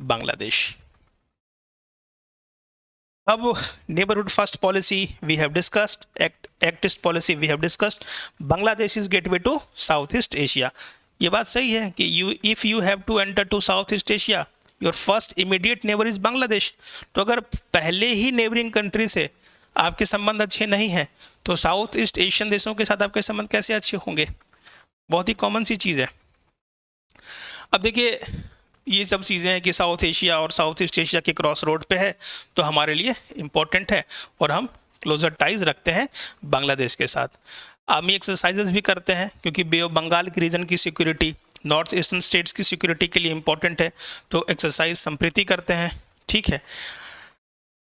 बांग्लादेश। अब Neighbourhood First Policy we have discussed, Act East Policy we have discussed, Bangladesh is gateway to South East Asia. ये बात सही है कि if you have to enter to South East Asia, your first immediate neighbour is Bangladesh. तो अगर पहले ही neighbouring country से आपके संबंध अच्छे नहीं हैं, तो साउथ ईस्ट एशियन देशों के साथ आपके संबंध कैसे अच्छे होंगे? बहुत ही कॉमन सी चीज़ है। अब देखिए, ये सब चीज़ें हैं कि साउथ एशिया और साउथ ईस्ट एशिया के क्रॉस रोड पे है, तो हमारे लिए इम्पोर्टेंट है और हम क्लोजर टाइज रखते हैं बांग्लादेश के साथ। आर्मी एक्सरसाइजेस भी करते हैं क्योंकि बे ऑफ बंगाल की रीजन की सिक्योरिटी, नॉर्थ ईस्टर्न स्टेट्स की सिक्योरिटी के लिए इम्पोर्टेंट है, तो एक्सरसाइज संप्रीति करते हैं। ठीक है।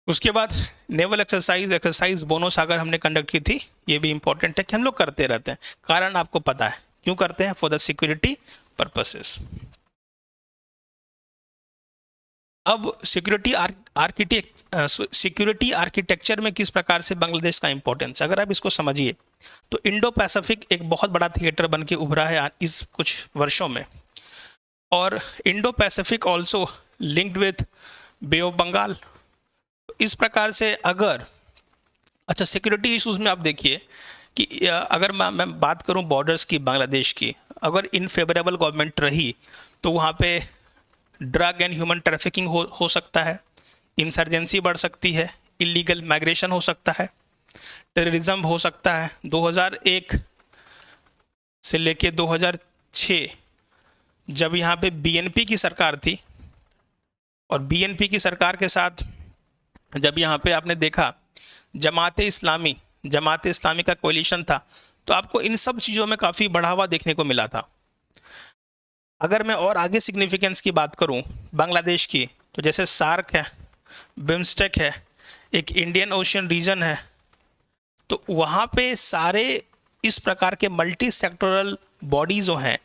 उसके बाद नेवल एक्सरसाइज बोनो सागर हमने कंडक्ट की थी, ये भी इम्पोर्टेंट है कि हम लोग करते रहते हैं। कारण आपको पता है क्यों करते हैं? For the security purposes. अब सिक्योरिटी आर्किटेक्चर में किस प्रकार से बांग्लादेश का इंपॉर्टेंस, अगर आप इसको समझिए तो इंडो पैसिफिक एक बहुत बड़ा थिएटर बन के उभरा है इस कुछ वर्षों में, और Indo Pacific also linked with Bay of Bengal. इस प्रकार से अगर अच्छा सिक्योरिटी इश्यूज में आप देखिए कि अगर मैं बात करूं बॉर्डर्स की बांग्लादेश की, अगर इनफेवरेबल गवर्नमेंट रही तो वहाँ पे ड्रग एंड ह्यूमन ट्रैफिकिंग हो सकता है, इंसर्जेंसी बढ़ सकती है, इलीगल माइग्रेशन हो सकता है, टेररिज्म हो सकता है। 2001 से लेके 2006 जब यहाँ पे बीएनपी की सरकार थी, और बीएनपी की सरकार के साथ जब यहाँ पे आपने देखा जमात इस्लामी का कोलिशन था, तो आपको इन सब चीज़ों में काफ़ी बढ़ावा देखने को मिला था। अगर मैं और आगे सिग्निफिकेंस की बात करूं बांग्लादेश की, तो जैसे सार्क है, बिम्स्टेक है, एक इंडियन ओशियन रीजन है, तो वहाँ पे सारे इस प्रकार के मल्टी सेक्टोरल बॉडीज जो हैं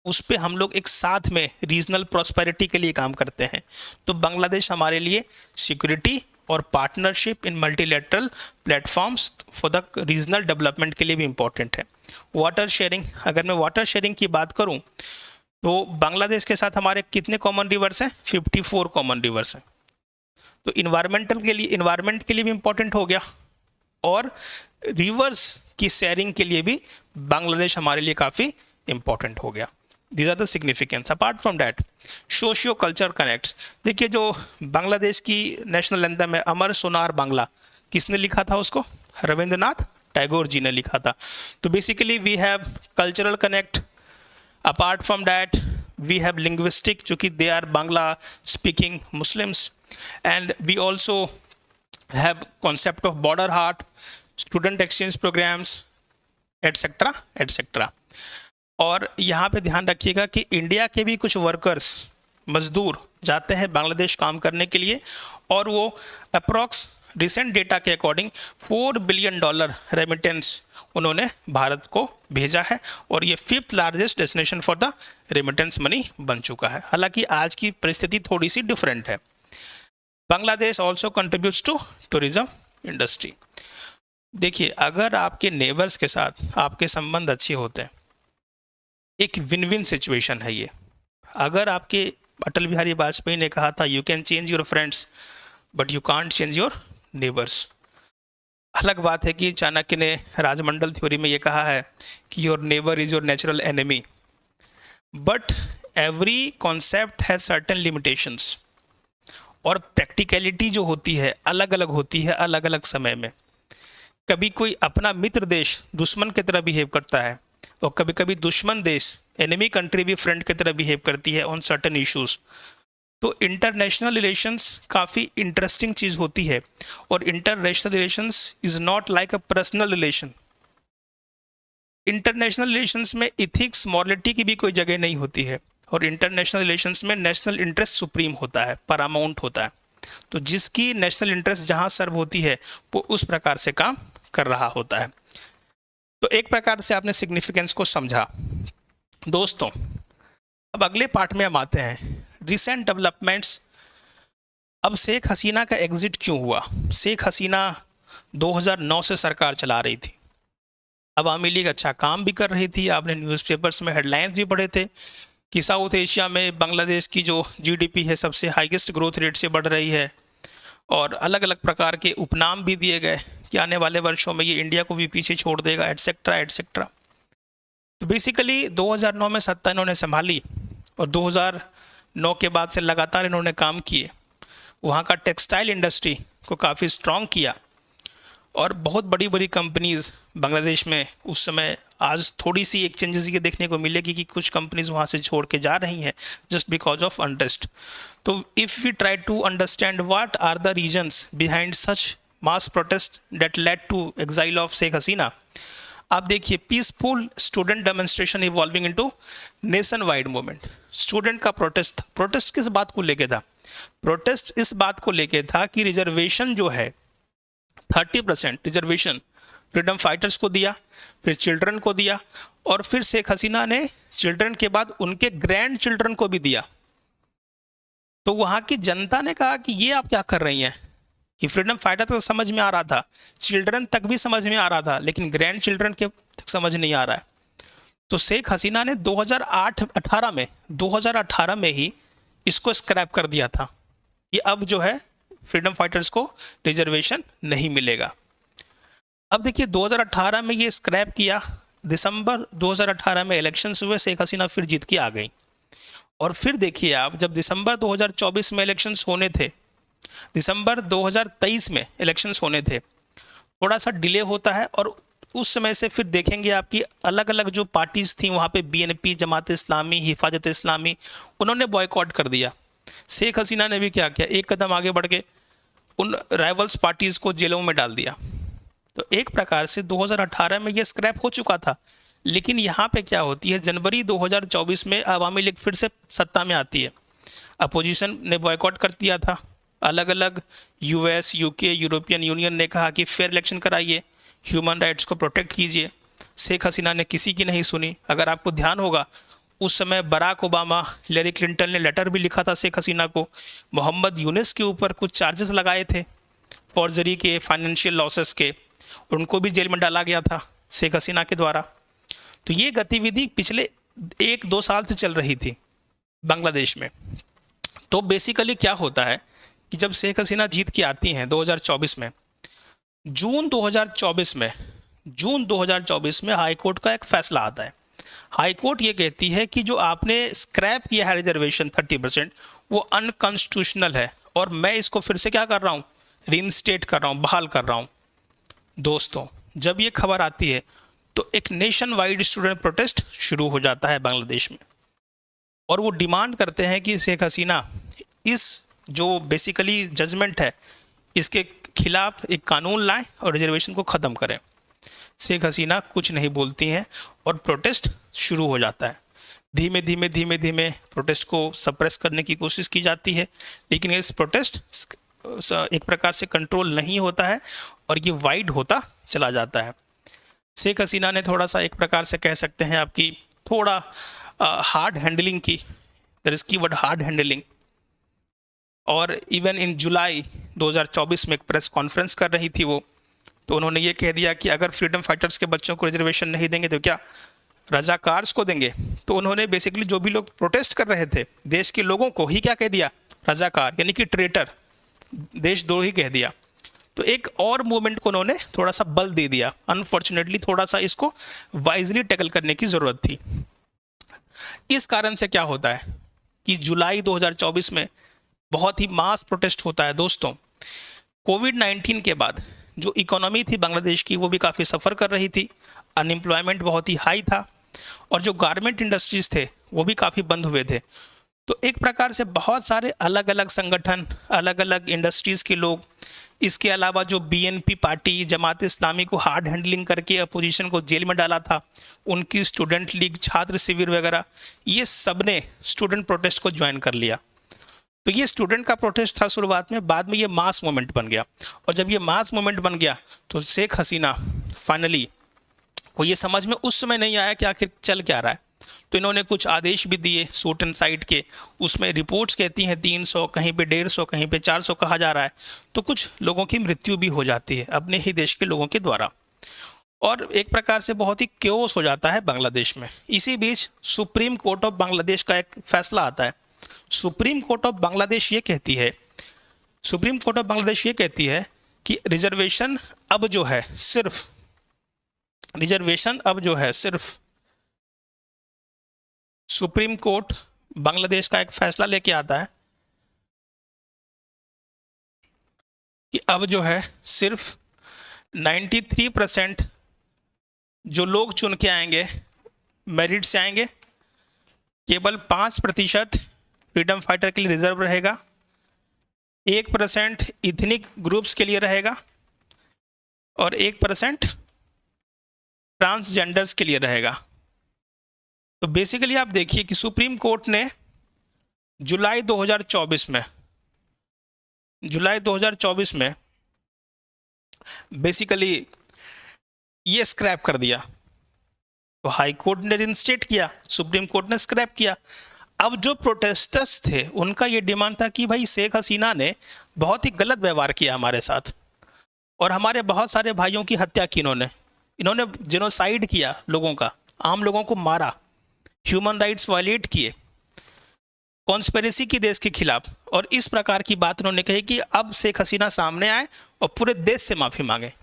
उस पे हम लोग एक साथ में रीजनल प्रॉस्पेरिटी के लिए काम करते हैं। तो बांग्लादेश हमारे लिए सिक्योरिटी और partnership in multilateral platforms for the regional development के लिए भी इम्पोर्टेंट है। वाटर शेयरिंग, अगर मैं वाटर शेयरिंग की बात करूं तो बांग्लादेश के साथ हमारे कितने कॉमन रिवर्स हैं? 54 कॉमन रिवर्स हैं। तो इन्वायरमेंट के लिए भी इम्पोर्टेंट हो गया, और रिवर्स की शेयरिंग के लिए भी बांग्लादेश हमारे लिए काफ़ी इम्पोर्टेंट हो गया। These are the significance. Apart from that, socio culture connects. देखिए जो बांग्लादेश की नेशनल एंथम है अमर सोनार बांग्ला, किसने लिखा था उसको? रविंद्रनाथ टैगोर जी ने लिखा था। तो basically we have cultural connect. Apart from that we have linguistic, जो कि they are Bangla speaking Muslims, and we also have concept of border haat, student exchange programmes, etcetera etcetera. और यहाँ पे ध्यान रखिएगा कि इंडिया के भी कुछ वर्कर्स, मजदूर जाते हैं बांग्लादेश काम करने के लिए, और वो अप्रॉक्स रिसेंट डेटा के अकॉर्डिंग $4 बिलियन रेमिटेंस उन्होंने भारत को भेजा है, और ये 5th largest destination for the remittance money बन चुका है। हालांकि आज की परिस्थिति थोड़ी सी डिफरेंट है। Bangladesh also contributes to tourism industry. देखिए अगर आपके नेबर्स के साथ आपके संबंध अच्छे होते हैं, एक विन विन सिचुएशन है ये। अगर आपके अटल बिहारी वाजपेयी ने कहा था you can change your friends but you can't change your neighbours. अलग बात है कि चाणक्य ने राजमंडल थ्योरी में ये कहा है कि your neighbour is your natural enemy, but every concept has certain limitations, और प्रैक्टिकलिटी जो होती है अलग अलग होती है अलग अलग समय में। कभी कोई अपना मित्र देश दुश्मन की तरह बिहेव करता है, और कभी कभी दुश्मन देश, एनिमी कंट्री भी फ्रेंड की तरह बिहेव करती है ऑन सर्टेन इश्यूज। तो इंटरनेशनल रिलेशंस काफ़ी इंटरेस्टिंग चीज़ होती है, और international relations is not like a personal relation. International relations में इथिक्स मॉरलिटी की भी कोई जगह नहीं होती है, और इंटरनेशनल रिलेशंस में नेशनल इंटरेस्ट सुप्रीम होता है, पैरामाउंट होता है। तो जिसकी नेशनल इंटरेस्ट जहाँ सर्व होती है वो उस प्रकार से काम कर रहा होता है। तो एक प्रकार से आपने सिग्निफिकेंस को समझा। दोस्तों अब अगले पार्ट में हम आते हैं रिसेंट डेवलपमेंट्स। अब शेख हसीना का एग्जिट क्यों हुआ? शेख हसीना 2009 से सरकार चला रही थी, अवामी लीग अच्छा काम भी कर रही थी, आपने न्यूज़पेपर्स में हेडलाइंस भी पढ़े थे कि साउथ एशिया में बांग्लादेश की जो जीडीपी है सबसे हाईएस्ट ग्रोथ रेट से बढ़ रही है, और अलग अलग प्रकार के उपनाम भी दिए गए कि आने वाले वर्षों में ये इंडिया को भी पीछे छोड़ देगा, एटसेट्रा एटसेट्रा। तो बेसिकली 2009 में सत्ता इन्होंने संभाली, और 2009 के बाद से लगातार इन्होंने काम किए, वहाँ का टेक्सटाइल इंडस्ट्री को काफ़ी स्ट्रॉन्ग किया, और बहुत बड़ी बड़ी कंपनीज़ बांग्लादेश में उस समय, आज थोड़ी सी एक चेंजेस ये देखने को मिलेगी कि कुछ कंपनीज़ वहाँ से छोड़ के जा रही हैं जस्ट बिकॉज ऑफ अनरेस्ट। तो if we try to understand what are the reasons behind such mass protest that led to exile of Sheikh Hasina, आप देखिए peaceful student demonstration evolving into nationwide movement. Student का protest था। Protest किस बात को लेके था? प्रोटेस्ट इस बात को लेके था कि रिजर्वेशन जो है 30% रिजर्वेशन फ्रीडम फाइटर्स को दिया, फिर चिल्ड्रन को दिया, और फिर शेख हसीना ने चिल्ड्रन के बाद उनके ग्रैंड चिल्ड्रन को भी दिया। तो वहाँ की जनता ने कहा कि ये आप क्या कर रही हैं, कि फ्रीडम फाइटर तक समझ में आ रहा था, चिल्ड्रन तक भी समझ में आ रहा था, लेकिन ग्रैंड चिल्ड्रन के तक समझ नहीं आ रहा है। तो शेख हसीना ने 2018 में ही इसको स्क्रैप कर दिया था कि अब जो है फ्रीडम फाइटर्स को रिजर्वेशन नहीं मिलेगा। अब देखिए 2018 में ये स्क्रैप किया, दिसंबर 2018 में इलेक्शंस हुए, शेख हसीना फिर जीत के आ गई। और फिर देखिए आप, जब दिसंबर 2024 में इलेक्शंस होने थे, दिसंबर 2023 में इलेक्शंस होने थे, थोड़ा सा डिले होता है, और उस समय से फिर देखेंगे आपकी अलग अलग जो पार्टीज़ थी वहाँ पे, बीएनपी, जमात इस्लामी, हिफाजत इस्लामी, उन्होंने बॉयकॉट कर दिया। शेख हसीना ने भी क्या किया, एक कदम आगे बढ़ के उन राइवल्स पार्टीज़ को जेलों में डाल दिया। तो एक प्रकार से 2018 में ये स्क्रैप हो चुका था, लेकिन यहाँ पे क्या होती है, जनवरी 2024 में अवामी लीग फिर से सत्ता में आती है। अपोजिशन ने बॉयकॉट कर दिया था, अलग अलग यूएस, यूके, यूरोपियन यूनियन ने कहा कि फेयर इलेक्शन कराइए, ह्यूमन राइट्स को प्रोटेक्ट कीजिए। शेख हसीना ने किसी की नहीं सुनी। अगर आपको ध्यान होगा, उस समय बराक ओबामा, हिलरी क्लिंटन ने लेटर भी लिखा था शेख हसीना को, मोहम्मद यूनिस के ऊपर कुछ चार्जेस लगाए थे फॉर्जरी के, फाइनेंशियल लॉसेस के, उनको भी जेल में डाला गया था शेख हसीना के द्वारा। तो ये गतिविधि पिछले 1-2 साल से चल रही थी बांग्लादेश में। तो बेसिकली क्या होता है कि जब शेख हसीना जीत के आती हैं 2024 में, जून 2024 में हाई कोर्ट का एक फैसला आता है। हाई कोर्ट ये कहती है कि जो आपने स्क्रैप किया है रिजर्वेशन 30%, वो अनकॉन्स्टिट्यूशनल है और मैं इसको फिर से क्या कर रहा हूँ, रीइंस्टेट कर रहा हूँ, बहाल कर रहा हूँ। दोस्तों, जब ये खबर आती है तो एक नेशन वाइड स्टूडेंट प्रोटेस्ट शुरू हो जाता है बांग्लादेश में, और वो डिमांड करते हैं कि शेख हसीना इस जो बेसिकली जजमेंट है इसके खिलाफ एक कानून लाएं और रिजर्वेशन को ख़त्म करें। शेख हसीना कुछ नहीं बोलती हैं और प्रोटेस्ट शुरू हो जाता है। धीमे धीमे प्रोटेस्ट को सप्रेस करने की कोशिश की जाती है, लेकिन इस प्रोटेस्ट एक प्रकार से कंट्रोल नहीं होता है और ये वाइड होता चला जाता है। शेख हसीना ने थोड़ा सा एक प्रकार से कह सकते हैं आपकी थोड़ा हार्ड हैंडलिंग की, that is keyword hard handling. और इवन इन जुलाई 2024 में एक प्रेस कॉन्फ्रेंस कर रही थी वो, तो उन्होंने ये कह दिया कि अगर फ्रीडम फाइटर्स के बच्चों को रिजर्वेशन नहीं देंगे तो क्या रजाकार्स को देंगे। तो उन्होंने बेसिकली जो भी लोग प्रोटेस्ट कर रहे थे देश के लोगों को ही क्या कह दिया, रजाकार, यानी कि ट्रेटर, देशद्रोही कह दिया। तो एक और मूवमेंट को उन्होंने थोड़ा सा बल दे दिया। अनफॉर्चुनेटली थोड़ा सा इसको वाइजली टैकल करने की ज़रूरत थी। इस कारण से क्या होता है कि जुलाई 2024 में बहुत ही मास प्रोटेस्ट होता है। दोस्तों, कोविड-19 के बाद जो इकोनॉमी थी बांग्लादेश की वो भी काफ़ी सफ़र कर रही थी, अनएम्प्लॉयमेंट बहुत ही हाई था और जो गारमेंट इंडस्ट्रीज़ थे वो भी काफ़ी बंद हुए थे। तो एक प्रकार से बहुत सारे अलग अलग संगठन, अलग अलग इंडस्ट्रीज़ के लोग, इसके अलावा जो बीएनपी पार्टी, जमात इस्लामी को हार्ड हैंडलिंग करके अपोजिशन को जेल में डाला था, उनकी स्टूडेंट लीग, छात्र शिविर वगैरह, ये सब ने स्टूडेंट प्रोटेस्ट को ज्वाइन कर लिया। तो ये स्टूडेंट का प्रोटेस्ट था शुरुआत में, बाद में ये मास मूवमेंट बन गया। और जब ये मास मूवमेंट बन गया तो शेख हसीना फाइनली को ये समझ में उस समय नहीं आया कि आखिर चल क्या रहा है, तो इन्होंने कुछ आदेश भी दिए सूट एंड साइड के। उसमें रिपोर्ट्स कहती हैं 300, कहीं पे 150, कहीं पे 400 कहा जा रहा है। तो कुछ लोगों की मृत्यु भी हो जाती है अपने ही देश के लोगों के द्वारा, और एक प्रकार से बहुत ही क्योस हो जाता है बांग्लादेश में। इसी बीच सुप्रीम कोर्ट ऑफ बांग्लादेश का एक फैसला आता है। सुप्रीम कोर्ट ऑफ बांग्लादेश ये कहती है, सुप्रीम कोर्ट ऑफ बांग्लादेश ये कहती है कि रिजर्वेशन अब जो है सिर्फ सुप्रीम कोर्ट बांग्लादेश का एक फैसला लेके आता है कि अब जो है सिर्फ 93% जो लोग चुन के आएंगे मेरिट से आएंगे, केवल 5% फ्रीडम फाइटर के लिए रिजर्व रहेगा, 1% इथनिक ग्रुप्स के लिए रहेगा और 1% ट्रांसजेंडर्स के लिए रहेगा। तो बेसिकली आप देखिए कि सुप्रीम कोर्ट ने जुलाई 2024 में बेसिकली ये स्क्रैप कर दिया। तो हाई कोर्ट ने रिइंस्टेट किया, सुप्रीम कोर्ट ने स्क्रैप किया। अब जो प्रोटेस्टर्स थे उनका ये डिमांड था कि भाई शेख हसीना ने बहुत ही गलत व्यवहार किया हमारे साथ और हमारे बहुत सारे भाइयों की हत्या की। इन्होंने जेनोसाइड किया, लोगों का, आम लोगों को मारा, ह्यूमन राइट्स वायलेट किए, कॉन्स्पिरेसी की देश के खिलाफ। और इस प्रकार की बात उन्होंने कही कि अब शेख हसीना सामने आए और पूरे देश से माफ़ी मांगे।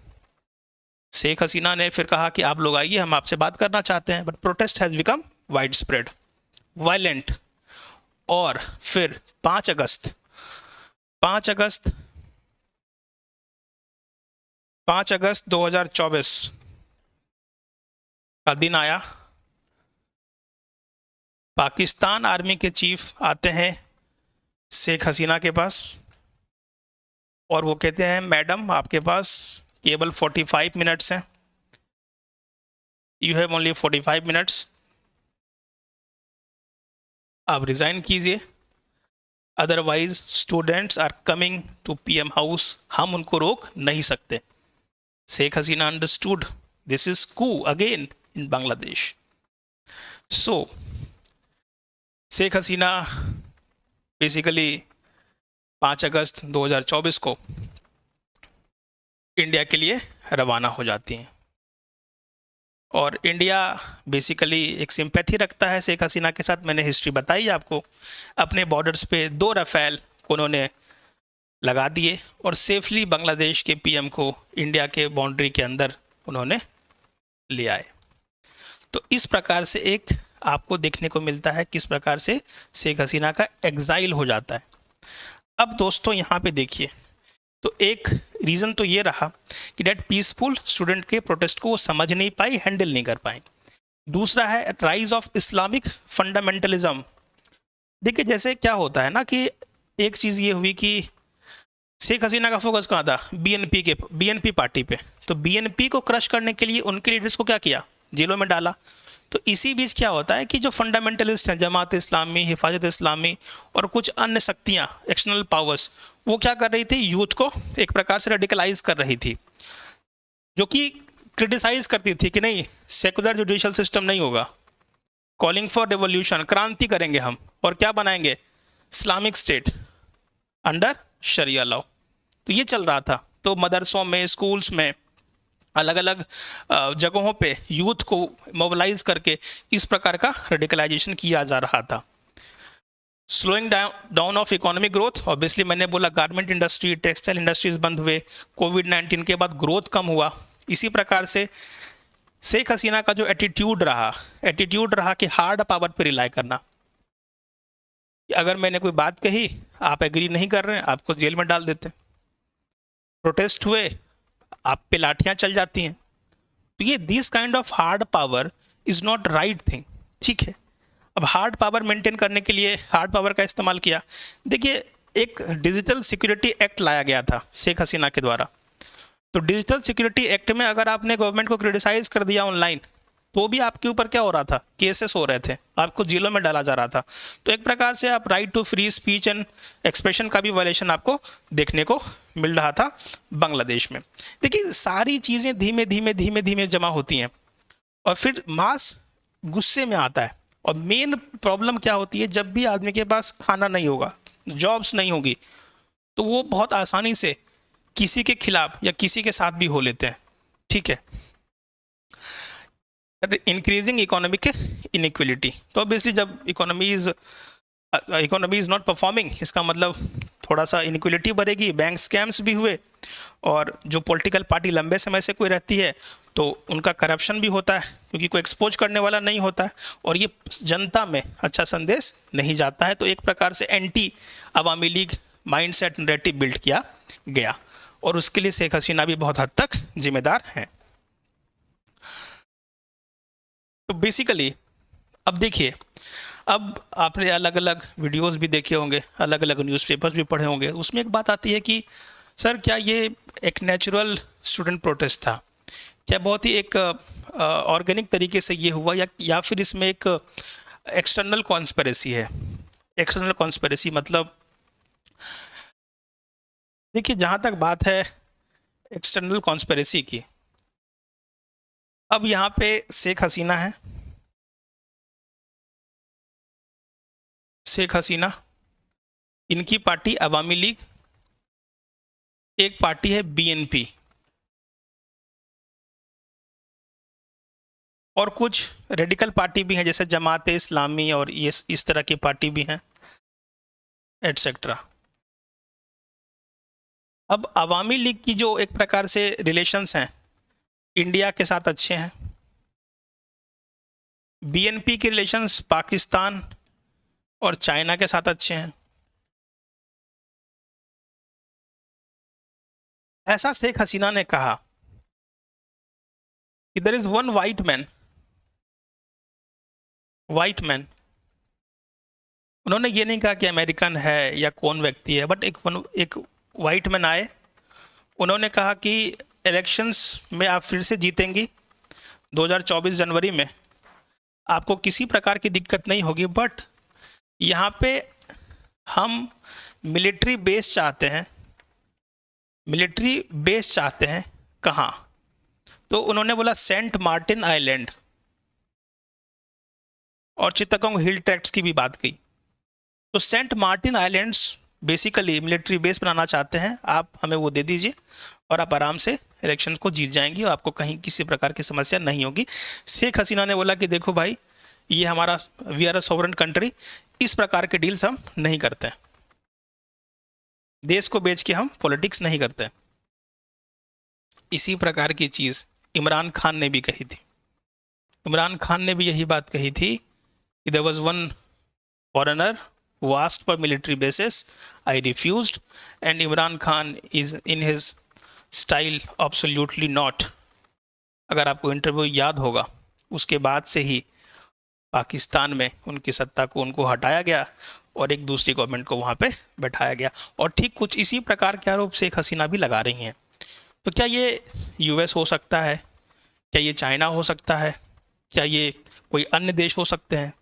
शेख हसीना ने फिर कहा कि आप लोग आइए, हम आपसे बात करना चाहते हैं। But protest has become wide spread, violent. और फिर 5 अगस्त 2024 का दिन आया। पाकिस्तान आर्मी के चीफ आते हैं शेख हसीना के पास और वो कहते हैं, मैडम आपके पास केवल 45 मिनट्स हैं, यू हैव ओनली 45 मिनट्स, आप रिज़ाइन कीजिए, otherwise students are coming to PM house, हम उनको रोक नहीं सकते। Sheikh Hasina understood this is coup again in Bangladesh. So Sheikh Hasina basically 5 अगस्त 2024 को इंडिया के लिए रवाना हो जाती हैं और इंडिया बेसिकली एक सिंपैथी रखता है शेख हसीना के साथ। मैंने हिस्ट्री बताई आपको। अपने बॉर्डर्स पे 2 राफेल को उन्होंने लगा दिए और सेफली बांग्लादेश के पीएम को इंडिया के बाउंड्री के अंदर उन्होंने ले आए। तो इस प्रकार से एक आपको देखने को मिलता है किस प्रकार से शेख हसीना का एग्जाइल हो जाता है। अब दोस्तों यहाँ पे देखिए, तो एक रीज़न तो ये रहा कि डेट पीसफुल स्टूडेंट के प्रोटेस्ट को वो समझ नहीं पाई, हैंडल नहीं कर पाए। दूसरा है राइज ऑफ इस्लामिक फंडामेंटलिज्म। देखिए जैसे क्या होता है ना कि एक चीज़ ये हुई कि शेख हसीना का फोकस कहाँ था, बीएनपी पार्टी पे। तो बीएनपी को क्रश करने के लिए उनके लीडर्स को क्या किया, जेलों में डाला। तो इसी बीच क्या होता है कि जो फंडामेंटलिस्ट हैं, जमात इस्लामी, हिफाजत इस्लामी और कुछ अन्य शक्तियाँ, एक्सटर्नल पावर्स, वो क्या कर रही थी, यूथ को एक प्रकार से रेडिकलाइज कर रही थी, जो कि क्रिटिसाइज करती थी कि नहीं सेकुलर जुडिशियल सिस्टम नहीं होगा, कॉलिंग फॉर रेवोल्यूशन, क्रांति करेंगे हम और क्या बनाएंगे, इस्लामिक स्टेट अंडर शरिया लॉ। तो ये चल रहा था। तो मदरसों में, स्कूल्स में, अलग अलग जगहों पे यूथ को मोबिलाइज करके इस प्रकार का रेडिकलाइजेशन किया जा रहा था। Slowing down of economic growth, obviously मैंने बोला गारमेंट इंडस्ट्री, टेक्सटाइल इंडस्ट्रीज बंद हुए, कोविड-19 के बाद ग्रोथ कम हुआ। इसी प्रकार से शेख हसीना का जो एटीट्यूड रहा कि हार्ड पावर पर रिलाई करना, अगर मैंने कोई बात कही, आप एग्री नहीं कर रहे हैं, आपको जेल में डाल देते हैं। प्रोटेस्ट हुए, आप पे लाठियां चल जाती हैं। तो ये this kind of hard power is not right thing, ठीक है। अब हार्ड पावर मेंटेन करने के लिए हार्ड पावर का इस्तेमाल किया। देखिए एक डिजिटल सिक्योरिटी एक्ट लाया गया था शेख हसीना के द्वारा। तो डिजिटल सिक्योरिटी एक्ट में अगर आपने गवर्नमेंट को क्रिटिसाइज कर दिया ऑनलाइन, तो भी आपके ऊपर क्या हो रहा था, केसेस हो रहे थे, आपको जेलों में डाला जा रहा था। तो एक प्रकार से आप right to free speech and expression का भी वायलेशन आपको देखने को मिल रहा था बांग्लादेश में। देखिए सारी चीज़ें धीमे धीमे जमा होती हैं और फिर मास गुस्से में आता है। और मेन प्रॉब्लम क्या होती है, जब भी आदमी के पास खाना नहीं होगा, जॉब्स नहीं होगी, तो वो बहुत आसानी से किसी के खिलाफ या किसी के साथ भी हो लेते हैं, ठीक है। इंक्रीजिंग इकोनॉमिक इनइक्वलिटी, तो ऑब्वियसली जब इकोनॉमी इज नॉट परफॉर्मिंग, इसका मतलब थोड़ा सा इनइक्वलिटी बढ़ेगी, बैंक स्कैम्स भी हुए, और जो पॉलिटिकल पार्टी लंबे समय से कोई रहती है तो उनका करप्शन भी होता है, क्योंकि कोई एक्सपोज करने वाला नहीं होता है, और ये जनता में अच्छा संदेश नहीं जाता है। तो एक प्रकार से एंटी अवामी लीग माइंडसेट नैरेटिव बिल्ड किया गया, और उसके लिए शेख हसीना भी बहुत हद तक जिम्मेदार हैं। तो बेसिकली अब देखिए, अब आपने अलग अलग वीडियोस भी देखे होंगे, अलग अलग न्यूज़पेपर्स भी पढ़े होंगे, उसमें एक बात आती है कि सर क्या ये एक नेचुरल स्टूडेंट प्रोटेस्ट था, क्या बहुत ही एक ऑर्गेनिक तरीके से ये हुआ, या फिर इसमें एक एक्सटर्नल कॉन्स्पिरेसी है। एक्सटर्नल कॉन्स्पिरेसी मतलब, देखिए जहाँ तक बात है एक्सटर्नल कॉन्स्पिरेसी की, अब यहाँ पे शेख हसीना है, शेख हसीना, इनकी पार्टी अवामी लीग, एक पार्टी है बीएनपी, और कुछ रेडिकल पार्टी भी हैं जैसे जमात इस्लामी और ये इस तरह की पार्टी भी हैं, एटसेट्रा। अब अवामी लीग की जो एक प्रकार से रिलेशंस हैं इंडिया के साथ अच्छे हैं, बीएनपी के रिलेशंस पाकिस्तान और चाइना के साथ अच्छे हैं। ऐसा शेख हसीना ने कहा कि there is one white man. उन्होंने ये नहीं कहा कि अमेरिकन है या कौन व्यक्ति है, बट एक वाइट मैन आए, उन्होंने कहा कि इलेक्शंस में आप फिर से जीतेंगी 2024 जनवरी में, आपको किसी प्रकार की दिक्कत नहीं होगी, बट यहाँ पे हम मिलिट्री बेस चाहते हैं। कहाँ? तो उन्होंने बोला सेंट मार्टिन आइलैंड, और चित्तगोंग हिल ट्रैक्ट्स की भी बात की। तो Saint Martin islands basically military base बनाना चाहते हैं, आप हमें वो दे दीजिए और आप आराम से इलेक्शन को जीत जाएंगी और आपको कहीं किसी प्रकार की समस्या नहीं होगी। शेख हसीना ने बोला कि देखो भाई, ये हमारा, we are a sovereign country, इस प्रकार के डील्स हम नहीं करते, देश को बेच के हम पॉलिटिक्स नहीं करते। इसी प्रकार की चीज़ इमरान खान ने भी कही थी। इमरान खान ने भी यही बात कही थी कि there was one foreigner who asked for military bases. I refused, and Imran Khan is in his style absolutely not. अगर आपको इंटरव्यू याद होगा, उसके बाद से ही पाकिस्तान में उनकी सत्ता को उनको हटाया गया और एक दूसरी गवर्नमेंट को वहाँ पे बैठाया गया, और ठीक कुछ इसी प्रकार के आरोप शेख हसीना भी लगा रही हैं। तो क्या ये यूएस हो सकता है? क्या ये चाइना हो सकता है? क्या ये कोई अन्य देश हो सकते हैं?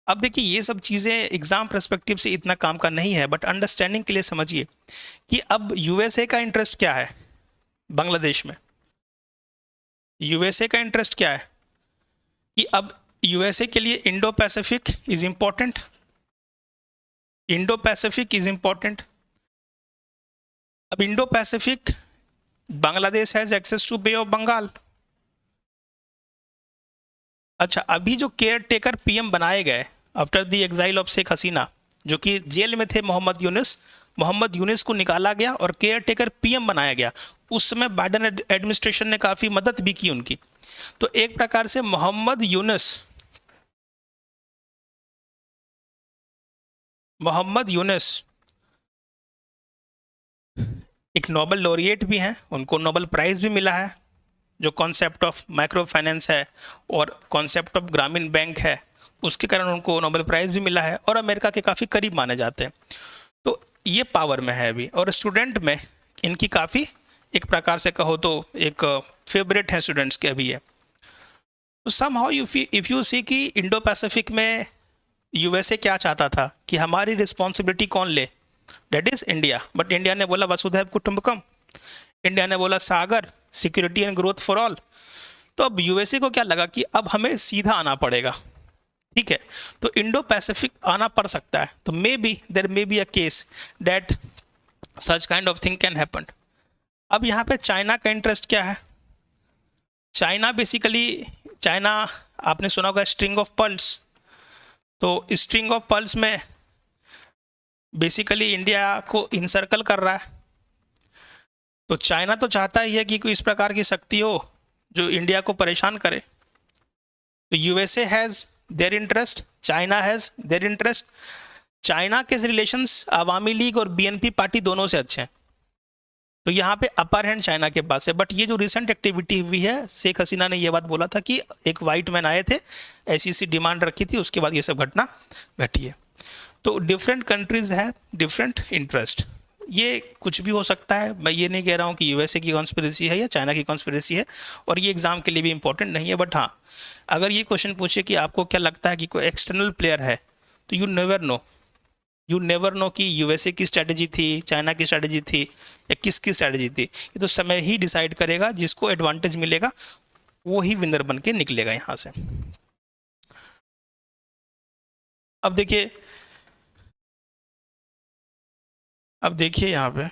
अब देखिए, ये सब चीज़ें एग्जाम पर्सपेक्टिव से इतना काम का नहीं है, बट अंडरस्टैंडिंग के लिए समझिए कि अब यूएसए का इंटरेस्ट क्या है बांग्लादेश में। यूएसए का इंटरेस्ट क्या है कि अब यूएसए के लिए Indo Pacific is important. Indo Pacific is important. अब Indo Pacific, Bangladesh has access to Bay of Bengal. अच्छा, अभी जो केयर टेकर पीएम बनाए गए after the exile of Sheikh Hasina, जो कि जेल में थे मोहम्मद यूनिस को निकाला गया और केयर टेकर पीएम बनाया गया। उस समय बाइडेन एडमिनिस्ट्रेशन ने काफ़ी मदद भी की उनकी। तो एक प्रकार से मोहम्मद यूनिस एक नोबेल लॉरिएट भी हैं, उनको नोबेल प्राइज़ भी मिला है। जो कॉन्सेप्ट ऑफ माइक्रो फाइनेंस है और कॉन्सेप्ट ऑफ ग्रामीण बैंक है, उसके कारण उनको नोबेल प्राइज़ भी मिला है और अमेरिका के काफ़ी करीब माने जाते हैं। तो ये पावर में है अभी, और स्टूडेंट में इनकी काफ़ी एक प्रकार से कहो तो एक फेवरेट है स्टूडेंट्स के अभी है। तो some how if you see कि इंडो पैसिफिक में यूएसए क्या चाहता था कि हमारी रिस्पॉन्सिबिलिटी कौन ले, that is India. But India ने बोला वसुधैव कुटुंबकम, इंडिया ने बोला SAGAR, security and growth for all. तो अब यूएसए को क्या लगा कि अब हमें सीधा आना पड़ेगा, ठीक है, तो इंडो पैसिफिक आना पड़ सकता है। तो maybe there may be a case that such kind of thing can happen. अब यहाँ पे चाइना का इंटरेस्ट क्या है? चाइना बेसिकली, चाइना आपने सुना होगा स्ट्रिंग ऑफ पर्ल्स। तो स्ट्रिंग ऑफ पर्ल्स में बेसिकली इंडिया को इनसर्कल कर रहा है। तो चाइना तो चाहता ही है कि कोई इस प्रकार की शक्ति हो जो इंडिया को परेशान करे। तो USA has their interest, China has their interest. China के रिलेशंस अवामी लीग और बीएनपी पार्टी दोनों से अच्छे हैं, तो यहाँ पे अपर हैंड चाइना के पास है। बट ये जो रिसेंट एक्टिविटी हुई है, शेख हसीना ने ये बात बोला था कि एक वाइट मैन आए थे, ऐसी डिमांड रखी थी, उसके बाद ये सब घटना घटी है। तो डिफरेंट कंट्रीज है डिफरेंट इंटरेस्ट। ये कुछ भी हो सकता है, मैं ये नहीं कह रहा हूँ कि यूएसए की कॉन्स्पिरेसी है या चाइना की कॉन्स्पिरेसी है, और ये एग्जाम के लिए भी इंपॉर्टेंट नहीं है। बट हाँ, अगर ये क्वेश्चन पूछे कि आपको क्या लगता है कि कोई एक्सटर्नल प्लेयर है, तो यू नेवर नो कि यूएसए की स्ट्रैटेजी थी, चाइना की स्ट्रैटेजी थी, या किसकी स्ट्रैटेजी थी। ये तो समय ही डिसाइड करेगा। जिसको एडवांटेज मिलेगा वो ही विनर बन के निकलेगा यहाँ से। अब देखिए यहाँ पे,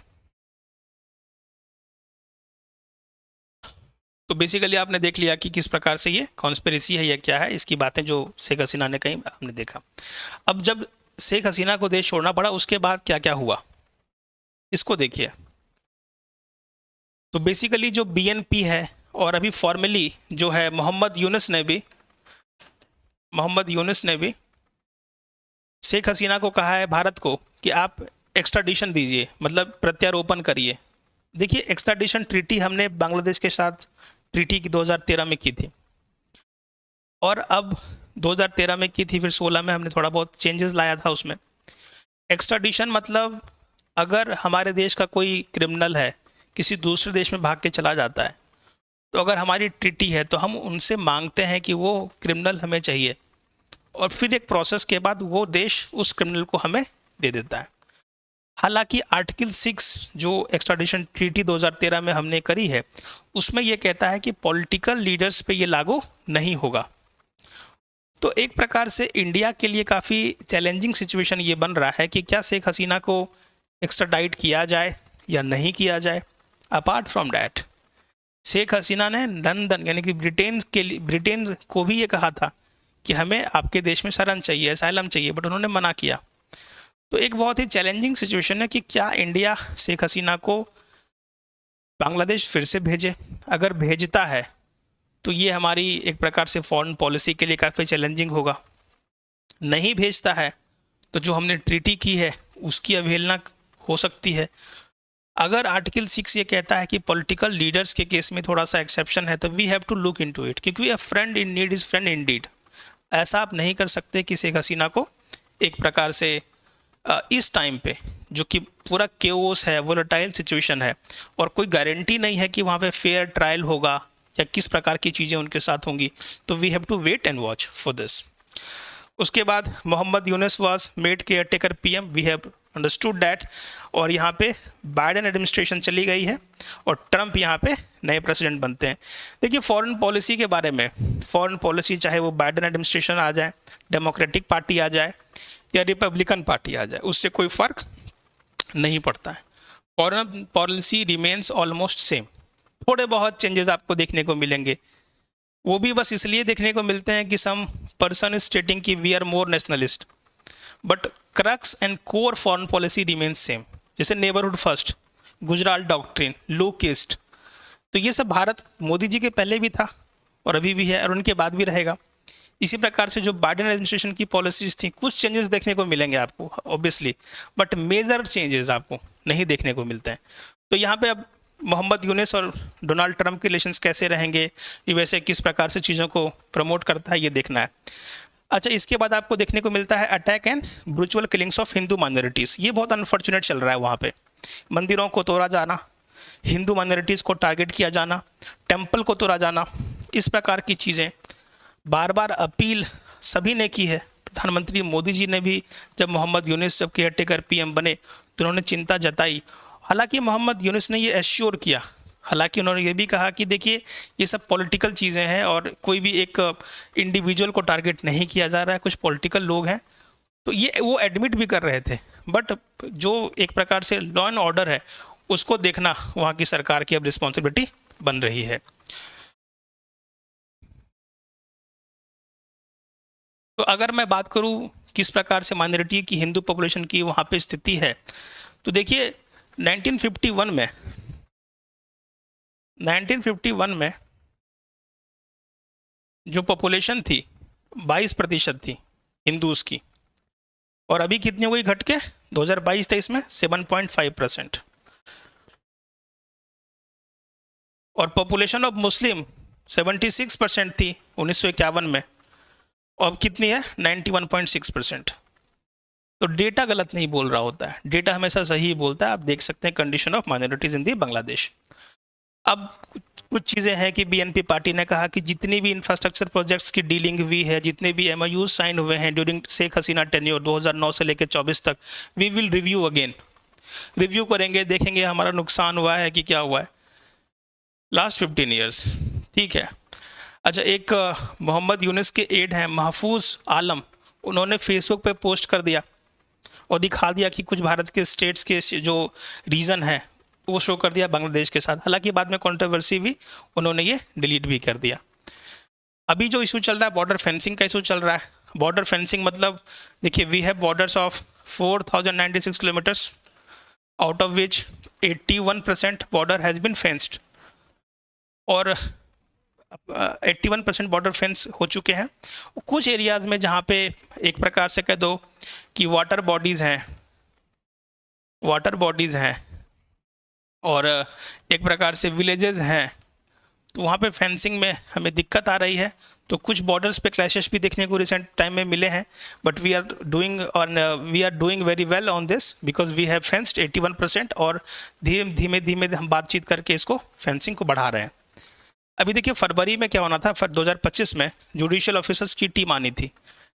तो बेसिकली आपने देख लिया कि किस प्रकार से ये कॉन्स्पिरेसी है या क्या है। इसकी बातें जो शेख हसीना ने कही हमने देखा। अब जब शेख हसीना को देश छोड़ना पड़ा, उसके बाद क्या क्या हुआ इसको देखिए। तो बेसिकली जो बीएनपी है, और अभी फॉर्मली जो है मोहम्मद यूनिस ने भी शेख हसीना को कहा है भारत को कि आप एक्स्ट्राडिशन दीजिए, मतलब प्रत्यारोपण करिए। देखिए, एक्स्ट्राडिशन ट्रीटी हमने बांग्लादेश के साथ ट्रीटी की 2013 में की थी, और अब 2013 में की थी, फिर 16 में हमने थोड़ा बहुत चेंजेस लाया था उसमें। एक्स्ट्राडिशन मतलब अगर हमारे देश का कोई क्रिमिनल है, किसी दूसरे देश में भाग के चला जाता है, तो अगर हमारी ट्रीटी है तो हम उनसे मांगते हैं कि वो क्रिमिनल हमें चाहिए, और फिर एक प्रोसेस के बाद वो देश उस क्रिमिनल को हमें दे देता है। हालांकि आर्टिकल 6 जो एक्स्ट्राडिशन ट्रीटी 2013 में हमने करी है, उसमें यह कहता है कि पॉलिटिकल लीडर्स पे ये लागू नहीं होगा। तो एक प्रकार से इंडिया के लिए काफ़ी चैलेंजिंग सिचुएशन ये बन रहा है कि क्या शेख हसीना को एक्स्ट्राडाइट किया जाए या नहीं किया जाए। Apart from that, Sheikh Hasina ने लंदन यानी कि ब्रिटेन को भी ये कहा था कि हमें आपके देश में शरण चाहिए, असाइलम चाहिए, बट उन्होंने मना किया। तो एक बहुत ही चैलेंजिंग सिचुएशन है कि क्या इंडिया शेख हसीना को बांग्लादेश फिर से भेजे। अगर भेजता है तो ये हमारी एक प्रकार से फॉरेन पॉलिसी के लिए काफ़ी चैलेंजिंग होगा। नहीं भेजता है तो जो हमने ट्रीटी की है उसकी अवहेलना हो सकती है। अगर आर्टिकल 6 ये कहता है कि पॉलिटिकल लीडर्स के केस में थोड़ा सा एक्सेप्शन है, तो we have to look into it, क्योंकि a friend in need is friend in deed. ऐसा आप नहीं कर सकते कि शेख हसीना को एक प्रकार से इस टाइम पे जो कि पूरा केओस है, वोलेटाइल सिचुएशन है, और कोई गारंटी नहीं है कि वहाँ पे फेयर ट्रायल होगा या किस प्रकार की चीज़ें उनके साथ होंगी, तो we have to wait and watch for this. उसके बाद Mohammad Yunus was made care taker PM, we have understood that, और यहाँ पे बाइडेन एडमिनिस्ट्रेशन चली गई है और ट्रंप यहाँ पे नए प्रेसिडेंट बनते हैं। देखिए फॉरेन पॉलिसी के बारे में, फॉरेन पॉलिसी चाहे वो बाइडेन एडमिनिस्ट्रेशन आ जाए, डेमोक्रेटिक पार्टी आ जाए या रिपब्लिकन पार्टी आ जाए, उससे कोई फ़र्क नहीं पड़ता है। Foreign policy remains almost same. थोड़े बहुत चेंजेस आपको देखने को मिलेंगे, वो भी बस इसलिए देखने को मिलते हैं कि सम पर्सन इज स्टेटिंग कि we are more nationalist, but crux and core foreign policy remains same. जैसे Neighbourhood First, Gujral doctrine, Look East, तो ये सब भारत मोदी जी के पहले भी था और अभी भी है और उनके बाद भी रहेगा। इसी प्रकार से जो बाइडेन एडमिनिस्ट्रेशन की पॉलिसीज थी, कुछ चेंजेस देखने को मिलेंगे आपको ऑब्वियसली, बट मेजर चेंजेस आपको नहीं देखने को मिलते हैं। तो यहाँ पे अब मोहम्मद यूनुस और डोनाल्ड ट्रंप के रिलेशंस कैसे रहेंगे, ये वैसे किस प्रकार से चीज़ों को प्रमोट करता है, ये देखना है। अच्छा, इसके बाद आपको देखने को मिलता है attack and brutal killings of Hindu minorities. ये बहुत अनफॉर्चुनेट चल रहा है वहाँ पे। मंदिरों को तोड़ा जाना, हिंदू माइनॉरिटीज़ को टारगेट किया जाना, टेम्पल को तोड़ा जाना, इस प्रकार की चीज़ें बार बार अपील सभी ने की है। प्रधानमंत्री मोदी जी ने भी जब मोहम्मद यूनुस जब केयर टेकर पीएम बने तो उन्होंने चिंता जताई। हालांकि मोहम्मद यूनुस ने ये एश्योर किया, हालांकि उन्होंने ये भी कहा कि देखिए ये सब पॉलिटिकल चीज़ें हैं और कोई भी एक इंडिविजुअल को टारगेट नहीं किया जा रहा है, कुछ पॉलिटिकल लोग हैं, तो ये वो एडमिट भी कर रहे थे। बट जो एक प्रकार से लॉ एंड ऑर्डर है उसको देखना वहाँ की सरकार की अब रिस्पॉन्सिबिलिटी बन रही है। तो अगर मैं बात करूं किस प्रकार से माइनॉरिटी की, हिंदू पॉपुलेशन की वहाँ पे स्थिति है, तो देखिए 1951 में जो पॉपुलेशन थी 22% थी हिंदूज की, और अभी कितनी हो गई घट के 2022-23 में 7.5%। और पॉपुलेशन ऑफ मुस्लिम 76% थी 1951 में, अब कितनी है 91.6%। तो डेटा गलत नहीं बोल रहा होता है, डेटा हमेशा सही बोलता है। आप देख सकते हैं कंडीशन ऑफ माइनॉरिटीज इन दी बांग्लादेश। अब कुछ चीज़ें हैं कि बीएनपी पार्टी ने कहा कि जितनी भी इंफ्रास्ट्रक्चर प्रोजेक्ट्स की डीलिंग हुई है, जितने भी एमओयू साइन हुए हैं ड्यूरिंग शेख हसीना टेन्योर 2009 से लेकर 24 तक, we will review again, review करेंगे, देखेंगे हमारा नुकसान हुआ है कि क्या हुआ है लास्ट 15 ईयर्स। ठीक है। अच्छा, एक मोहम्मद यूनुस के एड हैं महफूज आलम, उन्होंने फेसबुक पे पोस्ट कर दिया और दिखा दिया कि कुछ भारत के स्टेट्स के जो रीजन है वो शो कर दिया बांग्लादेश के साथ। हालांकि बाद में कंट्रोवर्सी भी, उन्होंने ये डिलीट भी कर दिया। अभी जो इशू चल रहा है बॉर्डर फेंसिंग का इशू चल रहा है। बॉर्डर फेंसिंग मतलब देखिए we have borders of 4096 kilometres, out of which 81% border has been fenced, और 81% बॉर्डर फेंस हो चुके हैं। कुछ एरियाज़ में जहाँ पे एक प्रकार से कह दो कि वाटर बॉडीज़ हैं और एक प्रकार से विलेजेस हैं, तो वहाँ पे फेंसिंग में हमें दिक्कत आ रही है। तो कुछ बॉर्डर्स पे क्लैशेस भी देखने को रिसेंट टाइम में मिले हैं, but we are doing very well on this because we have fenced 81%, और धीमे धीमे हम बातचीत करके इसको फेंसिंग को बढ़ा रहे हैं। अभी देखिए फरवरी में क्या होना था, 2025 में जुडिशियल ऑफिसर्स की टीम आनी थी,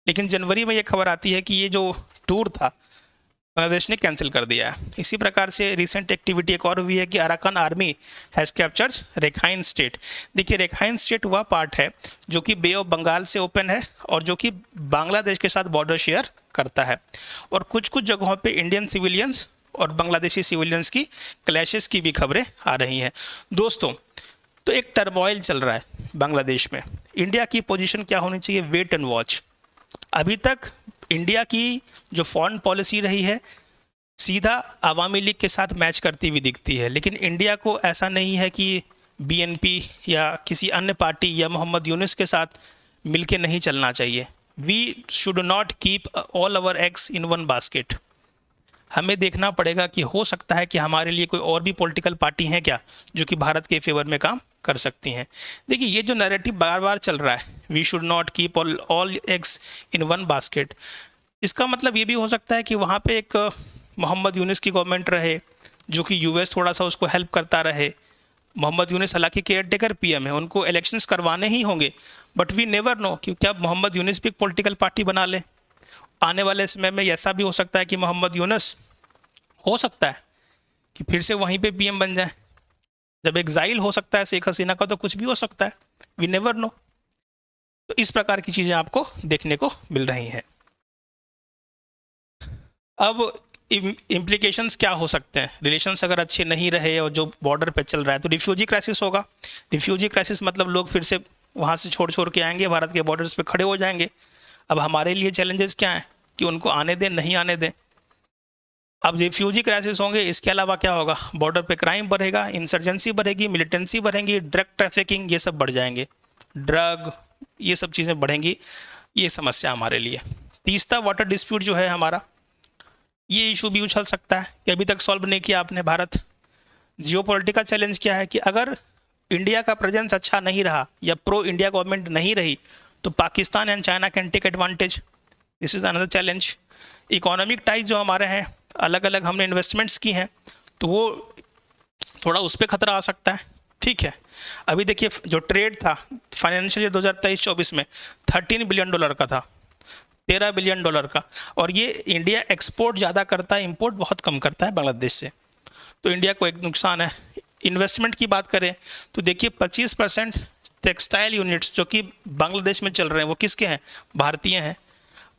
लेकिन जनवरी में ये खबर आती है कि ये जो टूर था बांग्लादेश ने कैंसिल कर दिया है। इसी प्रकार से रिसेंट एक्टिविटी एक और हुई है कि Arakan army has captured Rakhine state. देखिए रेखाइन स्टेट वह पार्ट है जो कि बे ऑफ बंगाल से ओपन है और जो कि बांग्लादेश के साथ बॉर्डर शेयर करता है, और कुछ कुछ जगहों पे इंडियन सिविलियंस और बांग्लादेशी सिविलियंस की क्लैशेस की भी खबरें आ रही हैं। दोस्तों, तो एक टर्मोइल चल रहा है बांग्लादेश में। इंडिया की पोजीशन क्या होनी चाहिए, वेट एंड वॉच। अभी तक इंडिया की जो फॉरेन पॉलिसी रही है सीधा अवामी लीग के साथ मैच करती हुई दिखती है, लेकिन इंडिया को ऐसा नहीं है कि बीएनपी या किसी अन्य पार्टी या मोहम्मद यूनुस के साथ मिलके नहीं चलना चाहिए। We should not keep all our eggs in one basket. हमें देखना पड़ेगा कि हो सकता है कि हमारे लिए कोई और भी पॉलिटिकल पार्टी हैं क्या जो कि भारत के फेवर में काम कर सकती हैं। देखिए, ये जो नैरेटिव बार बार चल रहा है, we should not keep all eggs in one basket, इसका मतलब ये भी हो सकता है कि वहाँ पे एक मोहम्मद यूनुस की गवर्नमेंट रहे जो कि यूएस थोड़ा सा उसको हेल्प करता रहे। मोहम्मद यूनुस हालांकि केयर टेकर पीएम है, उनको इलेक्शंस करवाने ही होंगे, बट वी नेवर नो कि क्या मोहम्मद यूनुस भी एक पॉलिटिकल पार्टी बना ले। आने वाले समय में ऐसा भी हो सकता है कि मोहम्मद यूनुस हो सकता है कि फिर से वहीं पे पीएम बन जाए। जब एग्जाइल हो सकता है शेख हसीना का, तो कुछ भी हो सकता है, वी नेवर नो। तो इस प्रकार की चीज़ें आपको देखने को मिल रही हैं। अब इम्प्लीकेशंस क्या हो सकते हैं, रिलेशंस अगर अच्छे नहीं रहे और जो बॉर्डर पे चल रहा है तो रिफ्यूजी क्राइसिस होगा। रिफ्यूजी क्राइसिस मतलब लोग फिर से वहाँ से छोड़ छोड़ के आएंगे, भारत के बॉर्डर्स पे खड़े हो जाएंगे। अब हमारे लिए चैलेंजेस क्या हैं कि उनको आने दें नहीं आने दें। अब रिफ्यूजी क्राइसिस होंगे, इसके अलावा क्या होगा, बॉर्डर पे क्राइम बढ़ेगा, इंसर्जेंसी बढ़ेगी, मिलिटेंसी बढ़ेंगी, ड्रग ट्रैफिकिंग ये सब बढ़ जाएंगे, ड्रग ये सब चीज़ें बढ़ेंगी। ये समस्या हमारे लिए। तीसरा वाटर डिस्प्यूट जो है हमारा, ये इशू भी उछल सकता है कि अभी तक सॉल्व नहीं किया आपने भारत। जियोपॉलिटिकल चैलेंज क्या है कि अगर इंडिया का प्रेजेंस अच्छा नहीं रहा या प्रो इंडिया गवर्नमेंट नहीं रही तो Pakistan and China can take advantage. This is another challenge. Economic ties जो हमारे हैं, अलग अलग हमने इन्वेस्टमेंट्स की हैं, तो वो थोड़ा उस पर खतरा आ सकता है। ठीक है, अभी देखिए जो ट्रेड था फाइनेंशियल ईयर 2023-24 में $13 बिलियन का था, $13 बिलियन का। और ये इंडिया एक्सपोर्ट ज़्यादा करता है, इंपोर्ट बहुत कम करता है बांग्लादेश से, तो इंडिया को एक नुकसान है। इन्वेस्टमेंट की बात करें तो देखिए 25% टेक्सटाइल यूनिट्स जो कि बांग्लादेश में चल रहे हैं वो किसके हैं, भारतीय हैं।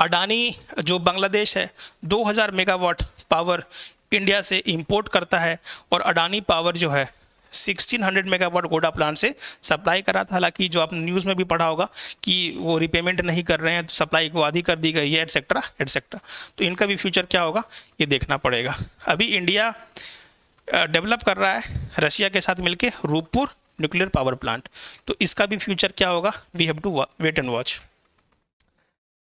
अडानी जो बांग्लादेश है 2000 मेगावाट पावर इंडिया से इंपोर्ट करता है, और अडानी पावर जो है 1600 मेगावाट गोडा प्लांट से सप्लाई करा था। हालांकि जो आपने न्यूज़ में भी पढ़ा होगा कि वो रिपेमेंट नहीं कर रहे हैं, तो सप्लाई को आधी कर दी गई है, एटसेट्रा एटसेट्रा। तो इनका भी फ्यूचर क्या होगा ये देखना पड़ेगा। अभी इंडिया डेवलप कर रहा है रशिया के साथ मिलकर रूपपुर न्यूक्लियर पावर प्लांट, तो इसका भी फ्यूचर क्या होगा, we have to wait and watch.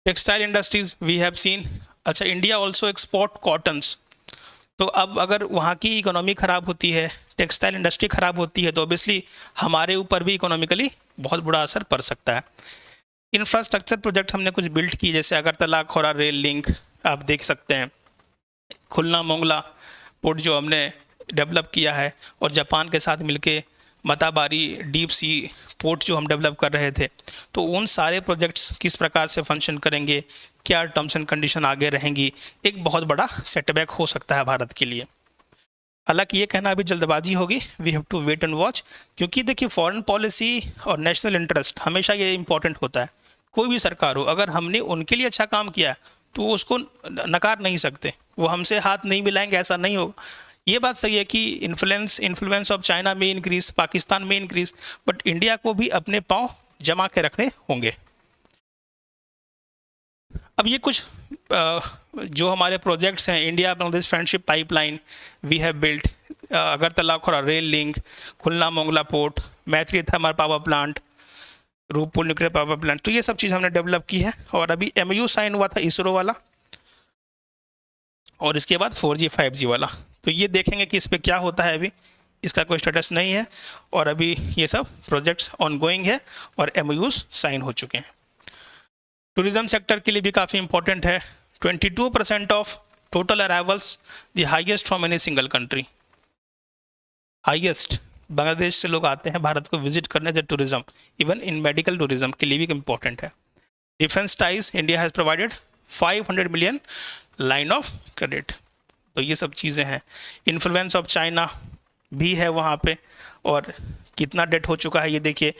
Textile industries we have seen. अच्छा, इंडिया ऑल्सो एक्सपोर्ट कॉटन्स, तो अब अगर वहाँ की इकोनॉमी ख़राब होती है, टेक्सटाइल इंडस्ट्री ख़राब होती है, तो ऑब्वियसली हमारे ऊपर भी इकोनॉमिकली बहुत बुरा असर पड़ सकता है। इंफ्रास्ट्रक्चर प्रोजेक्ट हमने कुछ बिल्ड की, जैसे अगरतला खोरा रेल लिंक आप देख सकते हैं, खुलना मोंगला पोर्ट जो हमने डेवलप किया है, और जापान के साथ मिलके मताबारी डीप सी पोर्ट जो हम डेवलप कर रहे थे। तो उन सारे प्रोजेक्ट्स किस प्रकार से फंक्शन करेंगे, क्या टर्म्स एंड कंडीशन आगे रहेंगी, एक बहुत बड़ा सेटबैक हो सकता है भारत के लिए। हालांकि ये कहना अभी जल्दबाजी होगी, we have to wait and watch, क्योंकि देखिए फॉरेन पॉलिसी और नेशनल इंटरेस्ट हमेशा ये इंपॉर्टेंट होता है। कोई भी सरकार हो, अगर हमने उनके लिए अच्छा काम किया तो वो उसको नकार नहीं सकते, वो हमसे हाथ नहीं मिलाएंगे, ऐसा नहीं होगा। ये बात सही है कि इन्फ्लुएंस ऑफ चाइना में इंक्रीज, पाकिस्तान में इंक्रीज, बट इंडिया को भी अपने पांव जमा के रखने होंगे। अब ये कुछ जो हमारे प्रोजेक्ट्स हैं, India Bangladesh friendship pipeline we have built, Agartala Akhaura rail link, Khulna Mongla port, Maitri thermal power plant, Rooppur nuclear power plant, तो ये सब चीज़ हमने डेवलप की है। और अभी MOU साइन हुआ था इसरो वाला, और इसके बाद 4G 5G वाला, तो ये देखेंगे कि इस पर क्या होता है। अभी इसका कोई स्टेटस नहीं है, और अभी ये सब प्रोजेक्ट्स ऑनगोइंग है और MOUs साइन हो चुके हैं। टूरिज्म सेक्टर के लिए भी काफ़ी इंपॉर्टेंट है। 22% of total arrivals, the highest from any single country, highest. Bangladesh से लोग आते हैं भारत को विजिट करने से, tourism even in medical tourism के लिए भी इम्पोर्टेंट है। Defence ties, India has provided 500 million line of credit, तो ये सब चीज़ें हैं। इन्फ्लुएंस ऑफ चाइना भी है वहाँ पे, और कितना डेट हो चुका है ये देखिए।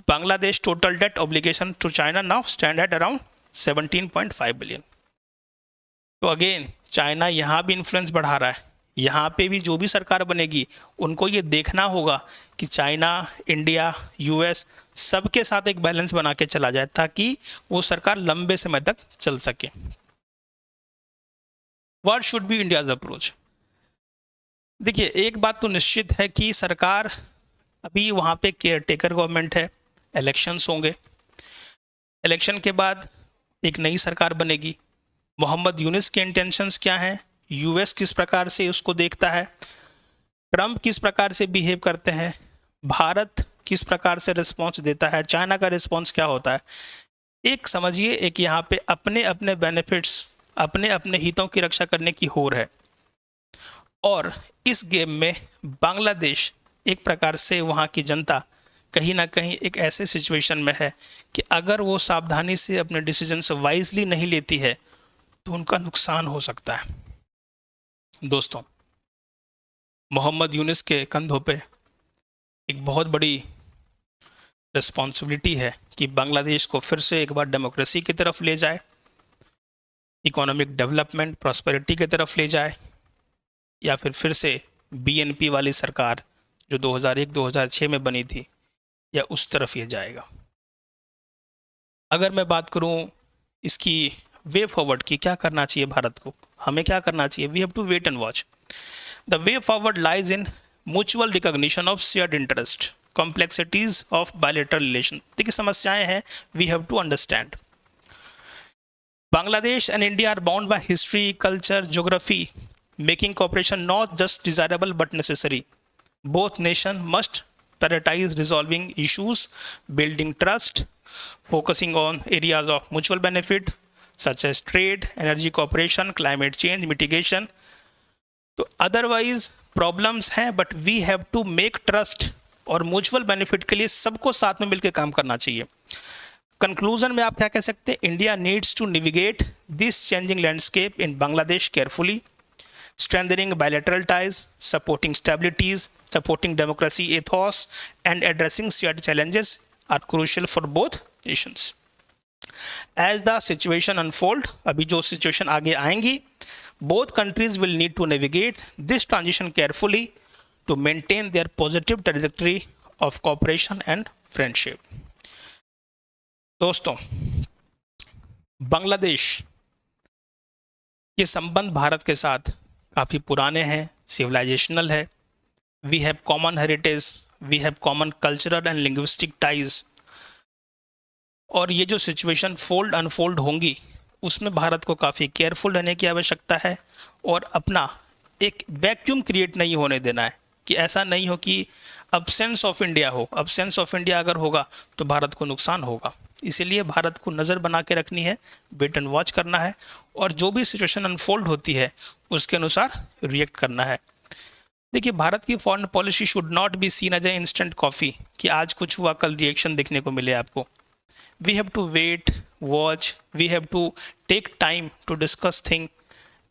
Bangladesh total debt obligation to China now stand at around 17.5 billion. तो अगेन चाइना यहाँ भी इन्फ्लुएंस बढ़ा रहा है। यहाँ पे भी जो भी सरकार बनेगी उनको ये देखना होगा कि चाइना, इंडिया, US सबके साथ एक बैलेंस बना के चला जाए, ताकि वो सरकार लंबे समय तक चल सके। What should be India's approach? देखिए, एक बात तो निश्चित है कि सरकार अभी वहाँ पे केयर टेकर गवर्नमेंट है, इलेक्शंस होंगे, इलेक्शन के बाद एक नई सरकार बनेगी। मोहम्मद यूनिस के इंटेंशंस क्या हैं, यूएस किस प्रकार से उसको देखता है, ट्रंप किस प्रकार से बिहेव करते हैं, भारत किस प्रकार से रिस्पॉन्स देता है, चाइना का रिस्पॉन्स क्या होता है। एक समझिए, एक यहाँ पे अपने अपने बेनिफिट्स, अपने अपने हितों की रक्षा करने की होड़ है। और इस गेम में बांग्लादेश एक प्रकार से वहाँ की जनता कहीं ना कहीं एक ऐसे सिचुएशन में है कि अगर वो सावधानी से अपने डिसीजंस वाइजली नहीं लेती है तो उनका नुकसान हो सकता है। दोस्तों, मोहम्मद यूनिस के कंधों पे एक बहुत बड़ी रिस्पॉन्सिबिलिटी है कि बांग्लादेश को फिर से एक बार डेमोक्रेसी की तरफ ले जाए, इकोनॉमिक डेवलपमेंट, प्रॉस्पेरिटी की तरफ ले जाए, या फिर से बीएनपी वाली सरकार जो 2001-2006 में बनी थी, या उस तरफ ये जाएगा। अगर मैं बात करूं इसकी वे फॉरवर्ड की, क्या करना चाहिए भारत को, हमें क्या करना चाहिए, we have to wait and watch. The way forward lies in mutual recognition of shared interest, complexities of bilateral relation. देखिए, समस्याएं हैं, we have to understand. Bangladesh and India are bound by history, culture, geography, making cooperation not just desirable but necessary. Both nations must prioritize resolving issues, building trust, focusing on areas of mutual benefit such as trade, energy cooperation, climate change mitigation. तो otherwise problems हैं, but we have to make trust और mutual benefit के लिए सबको साथ में मिलकर काम करना चाहिए। कंक्लूजन में आप क्या कह सकते हैं, India needs to navigate this changing landscape in Bangladesh carefully, strengthening bilateral ties, supporting stabilities, supporting democracy ethos, and addressing shared challenges are crucial for both nations. As the situation unfold, अभी जो situation आगे आएंगी, both countries will need to navigate this transition carefully to maintain their positive trajectory of cooperation and friendship. दोस्तों, बांग्लादेश के संबंध भारत के साथ काफ़ी पुराने हैं, सिविलाइजेशनल है, we have common heritage, we have common cultural and linguistic ties. और ये जो सिचुएशन फोल्ड अनफोल्ड होंगी उसमें भारत को काफ़ी केयरफुल रहने की आवश्यकता है और अपना एक वैक्यूम क्रिएट नहीं होने देना है, कि ऐसा नहीं हो कि अब्सेंस ऑफ इंडिया हो। अब्सेंस ऑफ इंडिया अगर होगा तो भारत को नुकसान होगा। इसीलिए भारत को नज़र बना के रखनी है, वेट एंड वॉच करना है, और जो भी सिचुएशन अनफोल्ड होती है उसके अनुसार रिएक्ट करना है। देखिए, भारत की foreign policy should not be seen as a instant coffee, कि आज कुछ हुआ कल रिएक्शन देखने को मिले आपको। We have to wait, watch, we have to take time to discuss thing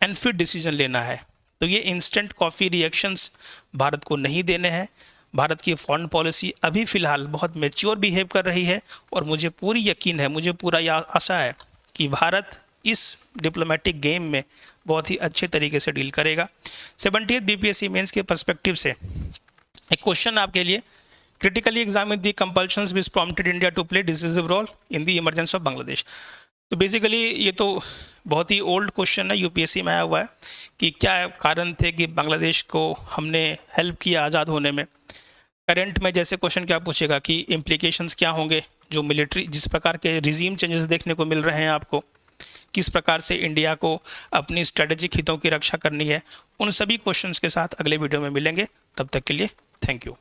and फिर डिसीजन लेना है। तो ये इंस्टेंट कॉफ़ी रिएक्शंस भारत को नहीं देने हैं। भारत की फॉरेन पॉलिसी अभी फ़िलहाल बहुत मैच्योर बिहेव कर रही है और मुझे पूरी यकीन है, मुझे पूरा आशा है कि भारत इस डिप्लोमेटिक गेम में बहुत ही अच्छे तरीके से डील करेगा। 78 बीपीएससी मेंस के पर्सपेक्टिव से एक क्वेश्चन आपके लिए, critically examine the compulsions which prompted India to play decisive role in the emergency of Bangladesh. तो बेसिकली ये तो बहुत ही ओल्ड क्वेश्चन है, यूपीएससी में आया हुआ है कि क्या कारण थे कि बांग्लादेश को हमने हेल्प किया आज़ाद होने में। करंट में जैसे क्वेश्चन क्या पूछेगा कि इम्प्लीकेशंस क्या होंगे, जो मिलिट्री जिस प्रकार के रिजीम चेंजेस देखने को मिल रहे हैं आपको, किस प्रकार से इंडिया को अपनी स्ट्रेटेजिक हितों की रक्षा करनी है। उन सभी क्वेश्चंस के साथ अगले वीडियो में मिलेंगे। तब तक के लिए थैंक यू।